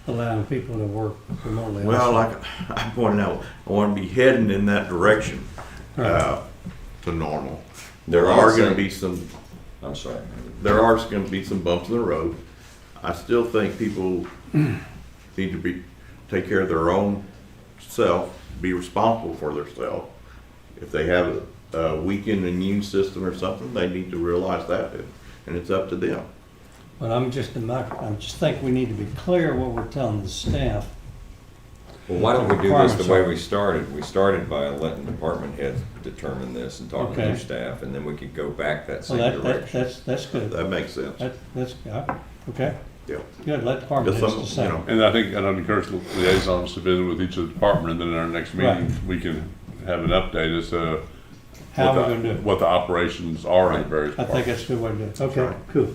allowing people to work remotely? Well, like I pointed out, I want to be heading in that direction to normal. There are going to be some. I'm sorry. There are going to be some bumps in the road. I still think people need to take care of their own self, be responsible for themselves. If they have a weakened immune system or something, they need to realize that, and it's up to them. But I just think we need to be clear what we're telling the staff. Well, why don't we do this the way we started? We started by letting department heads determine this and talking to their staff, and then we could go back that same direction. That's good. That makes sense. That's okay. Yeah. Good. Let department heads decide. And I think I'd encourage the liaisons to visit with each of the department, and then in our next meeting, we can have an update as to How we're going to do it. what the operations are in the various I think departments. that's a good way to do it. Okay, cool.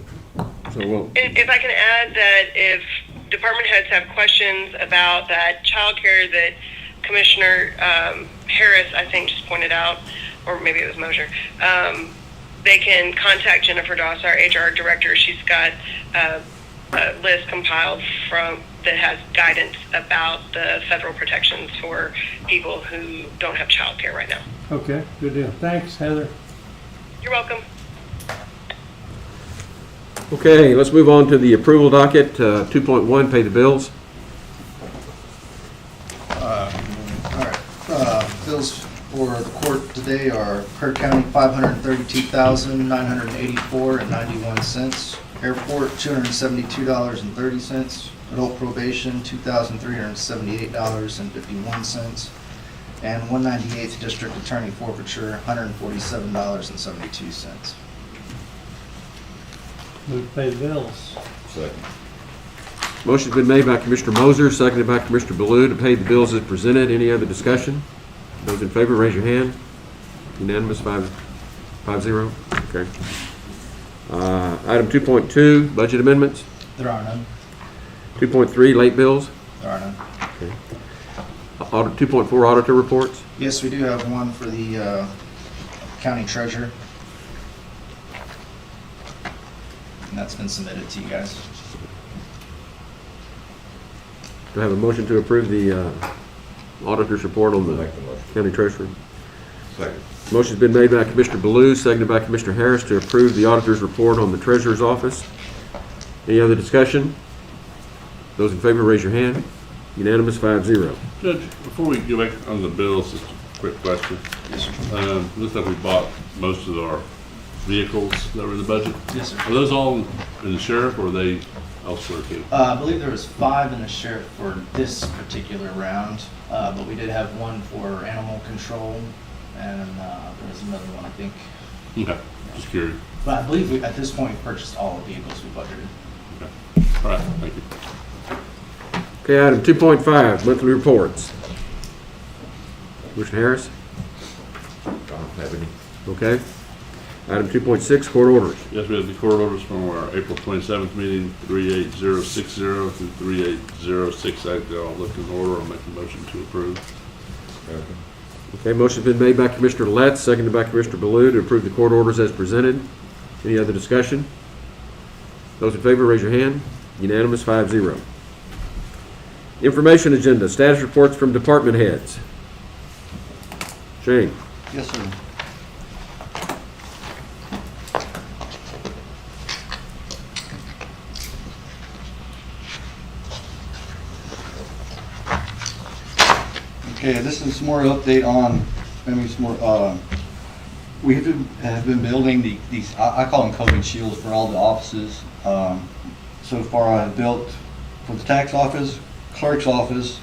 So we'll. If I can add that if department heads have questions about that childcare that Commissioner Harris, I think, just pointed out, or maybe it was Mosier, they can contact Jennifer Doss, our HR director. She's got a list compiled that has guidance about the federal protections for people who don't have childcare right now. Okay, good deal. Thanks, Heather. You're welcome. Okay, let's move on to the approval docket. 2.1, pay the bills. All right. Bills for the court today are Kerr County $532,984.91. Airport $272.30. Adult probation $2,378.51. And 198th District Attorney forfeiture, $147.72. Move to pay the bills. Second. Motion's been made by Commissioner Moser, seconded by Commissioner Baloo to pay the bills as presented. Any other discussion? Those in favor, raise your hand. Unanimous, 5-0. Okay. Item 2.2, budget amendments. There are none. 2.3, late bills. There are none. 2.4, auditor reports. Yes, we do have one for the county treasurer. And that's been submitted to you guys. Do I have a motion to approve the auditor's report on the Make the motion. county treasurer? Second. Motion's been made by Commissioner Baloo, seconded by Commissioner Harris to approve the auditor's report on the treasurer's office. Any other discussion? Those in favor, raise your hand. Unanimous, 5-0. Judge, before we go back on the bills, just a quick question. Yes, sir. Looks like we bought most of our vehicles that were in the budget. Yes, sir. Are those all in the sheriff, or are they elsewhere too? I believe there was 5 in the sheriff for this particular round, but we did have one for animal control, and there was another one, I think. Okay, just curious. But I believe we, at this point, we purchased all the vehicles we budgeted. Okay, all right, thank you. Okay, item 2.5, monthly reports. Commissioner Harris? Don't have any. Okay. Item 2.6, court orders. Yes, we have the court orders from our April 27th meeting, 38060 through 38068. They're all looked in order. I'll make a motion to approve. Okay, motion's been made by Commissioner Letts, seconded by Commissioner Baloo to approve the court orders as presented. Any other discussion? Those in favor, raise your hand. Unanimous, 5-0. Information agenda, status reports from department heads. Shane? Yes, sir. Okay, this is some more update on, maybe some more, we have been building these, I call them COVID shields for all the offices. So far I've built for the tax office, clerk's office,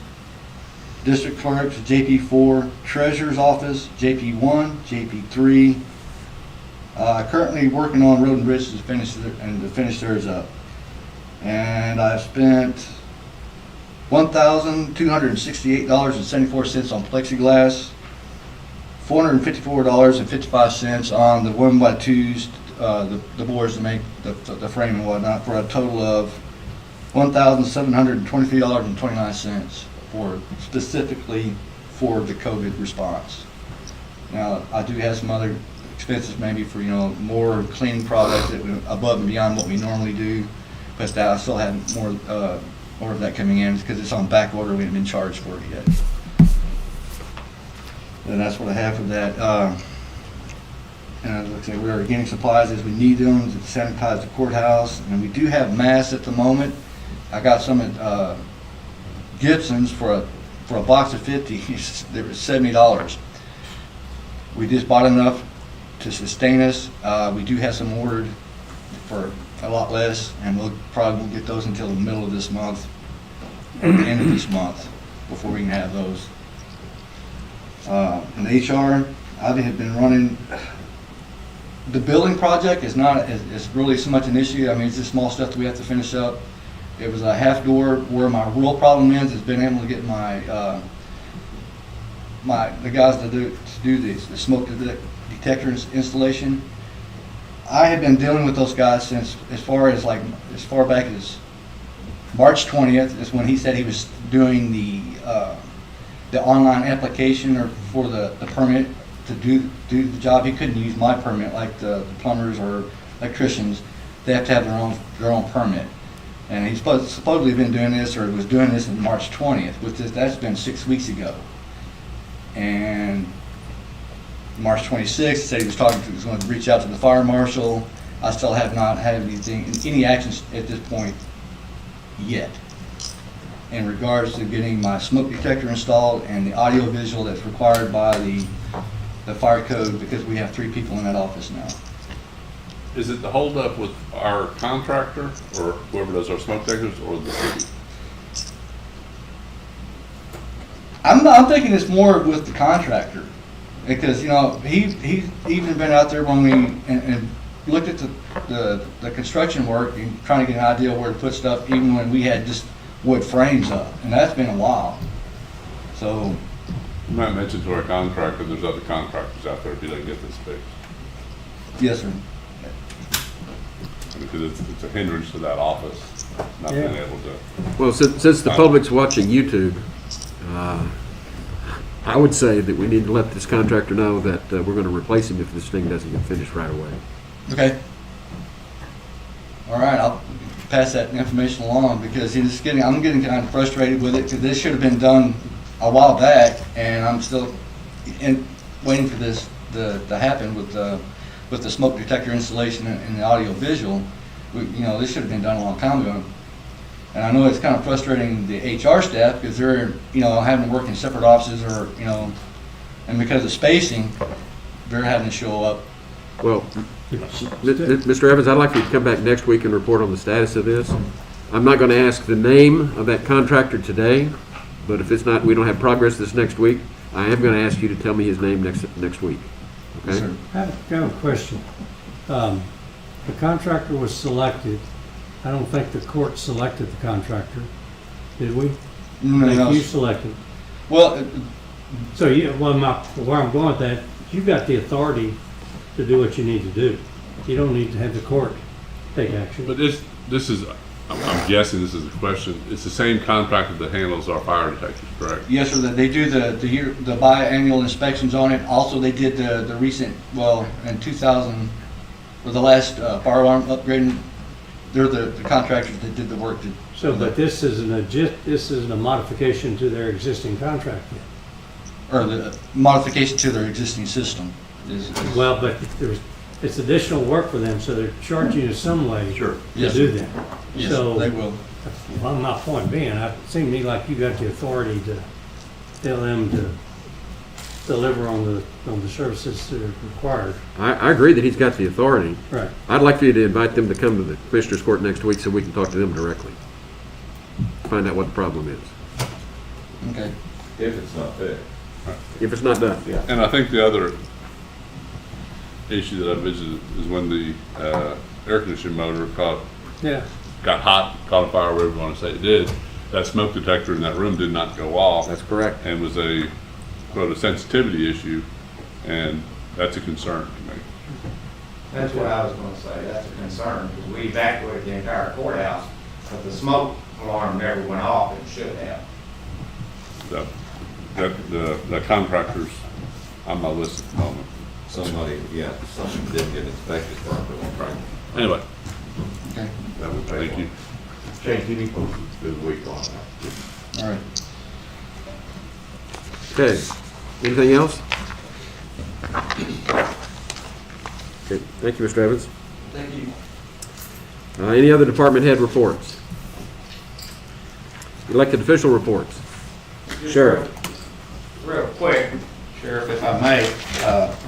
district clerks, JP4, treasurer's office, JP1, JP3. Currently working on road and bridge to finish theirs up. And I've spent $1,268.74 on plexiglass, $454.55 on the 1x2s, the boards to make the frame and whatnot, for a total of $1,723.29 for specifically for the COVID response. Now, I do have some other expenses maybe for, more cleaning products that above and beyond what we normally do, but I still have more of that coming in because it's on back order. We haven't been charged for it yet. And that's what I have for that. And like I say, we are getting supplies as we need them to sanitize the courthouse, and we do have masks at the moment. I got some at Gibson's for a box of 50. They were $70. We just bought enough to sustain us. We do have some ordered for a lot less, and we'll probably won't get those until the middle of this month, or the end of this month, before we can have those. In HR, I have been running. The building project is not is really so much an issue. I mean, it's just small stuff that we have to finish up. It was a half door. Where my real problem is been able to get my the guys to do the smoke detector installation. I have been dealing with those guys since as far back as March 20th is when he said he was doing the online application or for the permit to do the job. He couldn't use my permit like the plumbers or electricians. They have to have their own permit. And he's supposedly been doing this, or was doing this on March 20th, that's been 6 weeks ago. And March 26th, said he was going to reach out to the fire marshal. I still have not had any actions at this point yet in regards to getting my smoke detector installed and the audio visual that's required by the fire code, because we have 3 people in that office now. Is it the holdup with our contractor, or whoever does our smoke detectors, or the city? I'm thinking it's more with the contractor, because, you know, he's even been out there when we, and looked at the construction work and trying to get an idea where to put stuff, even when we had just wood frames up, and that's been a while. So, You might mention to our contractor, there's other contractors out there if he doesn't get this fixed. yes, sir. Because it's a hindrance to that office, not being able to. Well, since the public's watching YouTube, I would say that we need to let this contractor know that we're going to replace him if this thing doesn't get finished right away. Okay. All right, I'll pass that information along, because I'm getting kind of frustrated with it, because this should have been done a while back, and I'm still waiting for this to happen with the smoke detector installation and the audio visual. This should have been done a long time ago. And I know it's kind of frustrating the HR staff, because they're, having to work in separate offices, or, and because of spacing, they're having to show up. Well, Mr. Evans, I'd like you to come back next week and report on the status of this. I'm not going to ask the name of that contractor today, but if it's not, we don't have progress this next week, I am going to ask you to tell me his name next week. Okay? Yes, I have a question. The contractor was selected. I don't think the court selected the contractor, did we? No. You selected. Well, So where I'm going with that, you've got the authority to do what you need to do. You don't need to have the court take action. But this is, I'm guessing this is a question, it's the same contractor that handles our fire detectors, correct? yes, sir, they do the biannual inspections on it. Also, they did the recent, in 2000, or the last fire alarm upgrading. They're the contractors that did the work. But this isn't a modification to their existing contract yet. Or the modification to their existing system. Well, but it's additional work for them, so they're charging you some way to Yes, do that. Yes, So, they will. well, my point being, it seemed to me like you got the authority to tell them to deliver on the services that are required. I agree that he's got the authority. Right. I'd like for you to invite them to come to the Commissioners Court next week so we can talk to them directly. Find out what the problem is. Okay. If it's not fixed. If it's not done. Yeah. And I think the other issue that I visited is when the air conditioning motor got hot, caught a fire, whatever you want to say it did, that smoke detector in that room did not go off. That's correct. And was a sensitivity issue, and that's a concern to me. That's what I was gonna say, that's a concern, because we evacuated the entire courthouse, but the smoke alarm never went off, and should have. The contractors on my list at the moment. Something didn't get inspected properly. Right. Anyway, Okay. thank you. Shane, can you post it this week on that? All right. Okay. Anything else? Okay. Thank you, Mr. Evans. Thank you. Any other department head reports? Elected official reports? Sheriff. Real quick, Sheriff, if I may,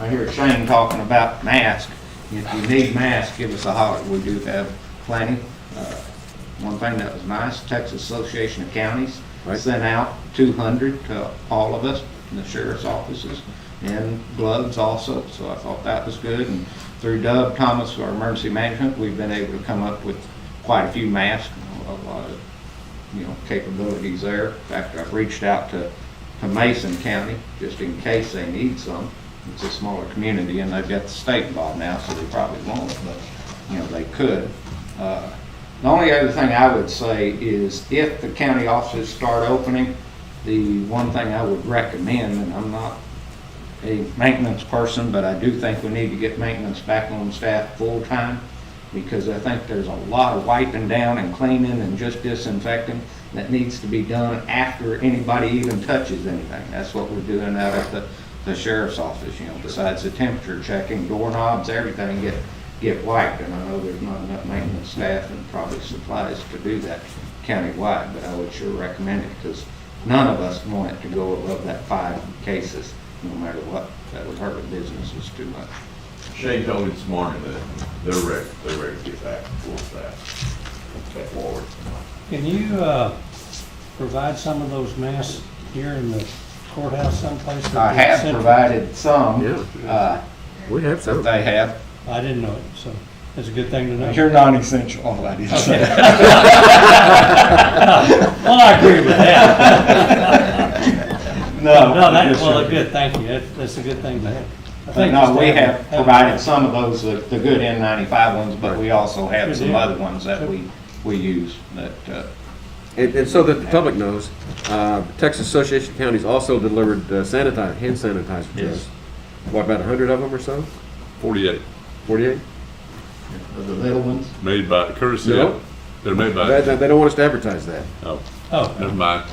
I hear Shane talking about masks. If you need masks, give us a holler. We do have plenty. One thing that was nice, Texas Association of Counties sent out 200 to all of us in the sheriff's offices, and gloves also, so I thought that was good. And through Doug Thomas, our emergency management, we've been able to come up with quite a few masks, a lot of capabilities there. In fact, I've reached out to Mason County just in case they need some. It's a smaller community, and they've got the state involved now, so they probably won't, but they could. The only other thing I would say is if the county offices start opening, the one thing I would recommend, and I'm not a maintenance person, but I do think we need to get maintenance back on staff full-time, because I think there's a lot of wiping down and cleaning and just disinfecting that needs to be done after anybody even touches anything. That's what we're doing out at the sheriff's office, besides the temperature checking, doorknobs, everything get wiped. And I know there's not enough maintenance staff and probably supplies to do that countywide, but I would sure recommend it, because none of us want it to go above that 5 cases, no matter what. That would hurt the businesses too much. Shane told me this morning that they're ready to get back to full staff. Step forward. Can you provide some of those masks here in the courthouse someplace? I have provided some, Yeah, we have that some. they have. I didn't know it, so that's a good thing to know. You're non-essential. Oh, I didn't say that. Well, I agree with that. No. No, that's, yes, well, sir. good, thank you. That's a good thing to have. I But think no, just to we have- have provided some of those, the good N95 ones, but we also have Good some deal. other ones that we use that, And so that the public knows, Texas Association of Counties also delivered hand sanitizer to us. What, about 100 of them or so? 48, 48? the little ones. made by courtesy. No. of- They're made by. They don't want us to advertise that. Oh, Oh, never mind.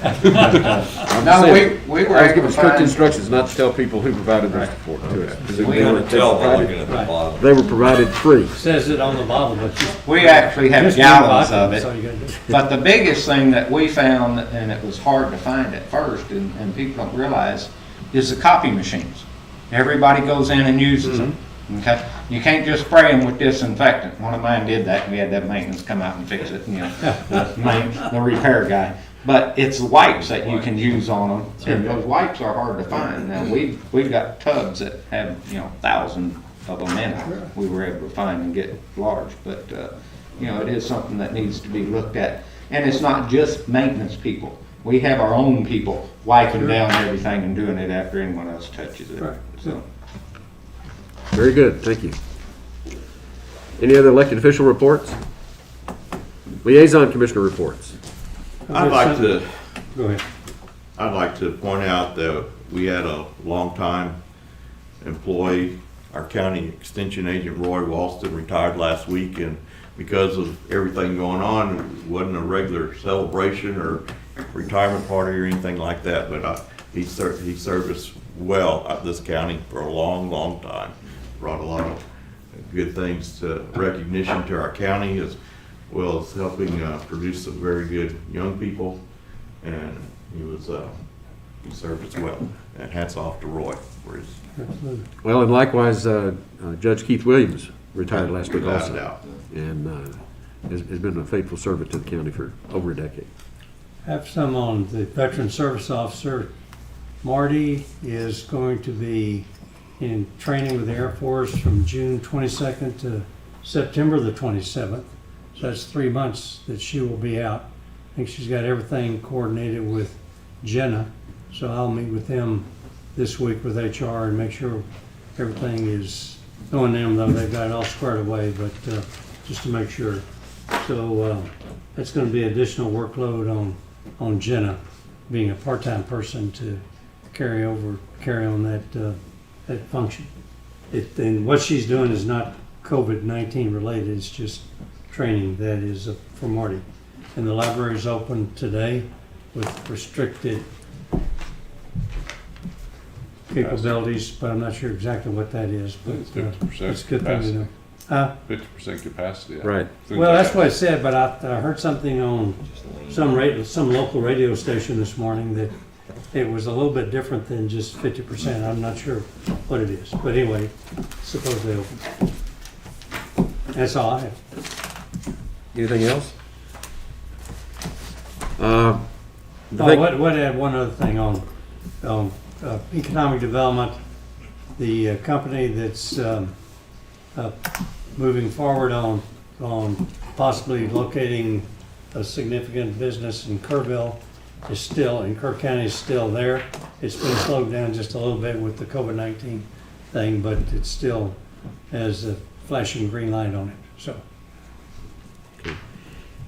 I'm just No, saying, we were I was able given to strict find, instructions not to tell people who provided this support to us. 'Cause We they couldn't were- Tell by looking they at the Right. bottom. They were provided free. says it on the bottle, but you. we actually have Just drink gallons vodka, of that's it. all you gotta do. But the biggest thing that we found, and it was hard to find at first, and people don't realize, is the copy machines. Everybody goes in and uses them, okay? You can't just spray them with disinfectant. One of mine did that, and we had that maintenance come out and fix it, the repair guy. But it's the wipes that you can use on them, and those wipes are hard to find. Now, we've got tubs that have, 1,000 of them in it. We were able to find and get large, but, it is something that needs to be looked at. And it's not just maintenance people. We have our own people wiping down everything and doing it after anyone else touches it. Right. So, Very good, thank you. Any other elected official reports? Liaison commissioner reports. I'd like to Go ahead. I'd like to point out that we had a longtime employee, our county extension agent Roy Walston, retired last week, and because of everything going on, it wasn't a regular celebration or retirement party or anything like that, but he served us well at this county for a long, long time. Brought a lot of good things to recognition to our county, as well as helping produce some very good young people, and he served us well. And hats off to Roy for his. Absolutely. Well, and likewise, Judge Keith Williams retired last week Without a also. doubt. And has been a faithful servant to the county for over a decade. Have some on the Veteran Service Officer. Marty is going to be in training with the Air Force from June 22nd to September the 27th. So that's 3 months that she will be out. I think she's got everything coordinated with Jenna. So I'll meet with them this week with HR and make sure everything is knowing them, though they've got it all squared away, but just to make sure. So that's going to be additional workload on Jenna, being a part-time person to carry on that function. And what she's doing is not COVID-19 related, it's just training that is for Marty. And the library is open today with restricted capabilities, but I'm not sure exactly what that is, but It's 50% it's a good thing to know. 50% capacity. Right. Well, that's what it said, but I heard something on some local radio station this morning that it was a little bit different than just 50%. I'm not sure what it is, but anyway, supposedly open. That's all I have. Anything else? Oh, what add one other thing on economic development. The company that's moving forward on possibly locating a significant business in Kerrville is still, in Kerr County is still there. It's been slowed down just a little bit with the COVID-19 thing, but it still has a flashing green light on it, so.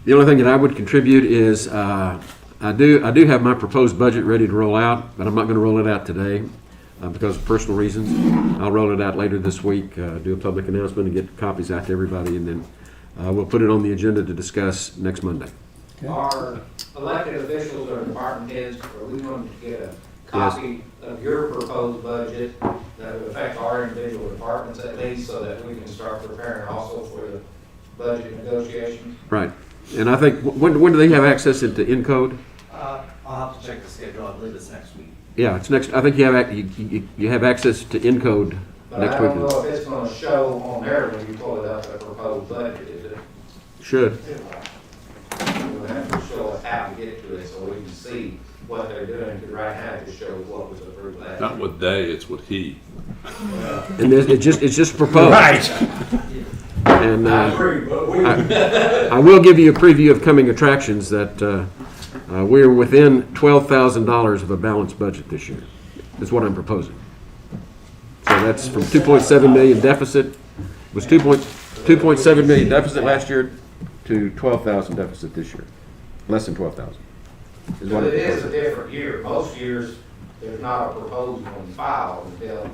The only thing that I would contribute is I do have my proposed budget ready to roll out, but I'm not going to roll it out today because of personal reasons. I'll roll it out later this week, do a public announcement and get copies out to everybody, and then we'll put it on the agenda to discuss next Monday. Okay. our elected officials or department heads, are we going to get a copy of your proposed budget that would affect our individual departments at least, so that we can start preparing also for the budget negotiations? Right. And I think, when do they have access into Encode? I'll have to check the schedule. I believe it's next week. Yeah, it's next. I think you have access to Encode But next I week. don't know if it's going to show on there when you pull it up, the proposed budget, is it? Should. We'll have to show us how to get to it so we can see what they're doing, because right now it just shows what was approved last Not year. what they, it's what he. And it's just proposed. Right. And I agree, but we. I will give you a preview of coming attractions that we're within $12,000 of a balanced budget this year, is what I'm proposing. So that's from 2.7 million deficit, was 2.7 million deficit last year to 12,000 deficit this year. Less than 12,000. Is what But I'm it is a proposing. different year. Most years, there's not a proposal on file until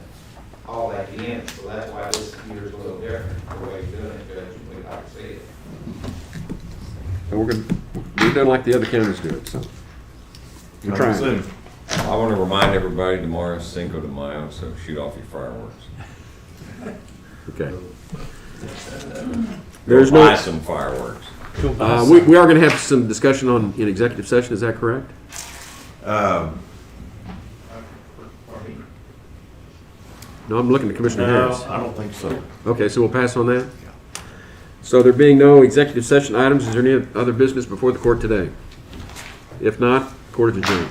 all that ends, so that's why this year's a little different, the way you're doing it, Judge, we'd like to see it. And we're doing like the other counties do it, so. We're Coming trying. soon. I want to remind everybody tomorrow's Cinco de Mayo, so shoot off your fireworks. Okay. There's no. Buy some fireworks. We are going to have some discussion in executive session, is that correct? No, I'm looking at Commissioner Harris. I don't think so. Okay, so we'll pass on that? So there being no executive session items, is there any other business before the court today? If not, court is adjourned.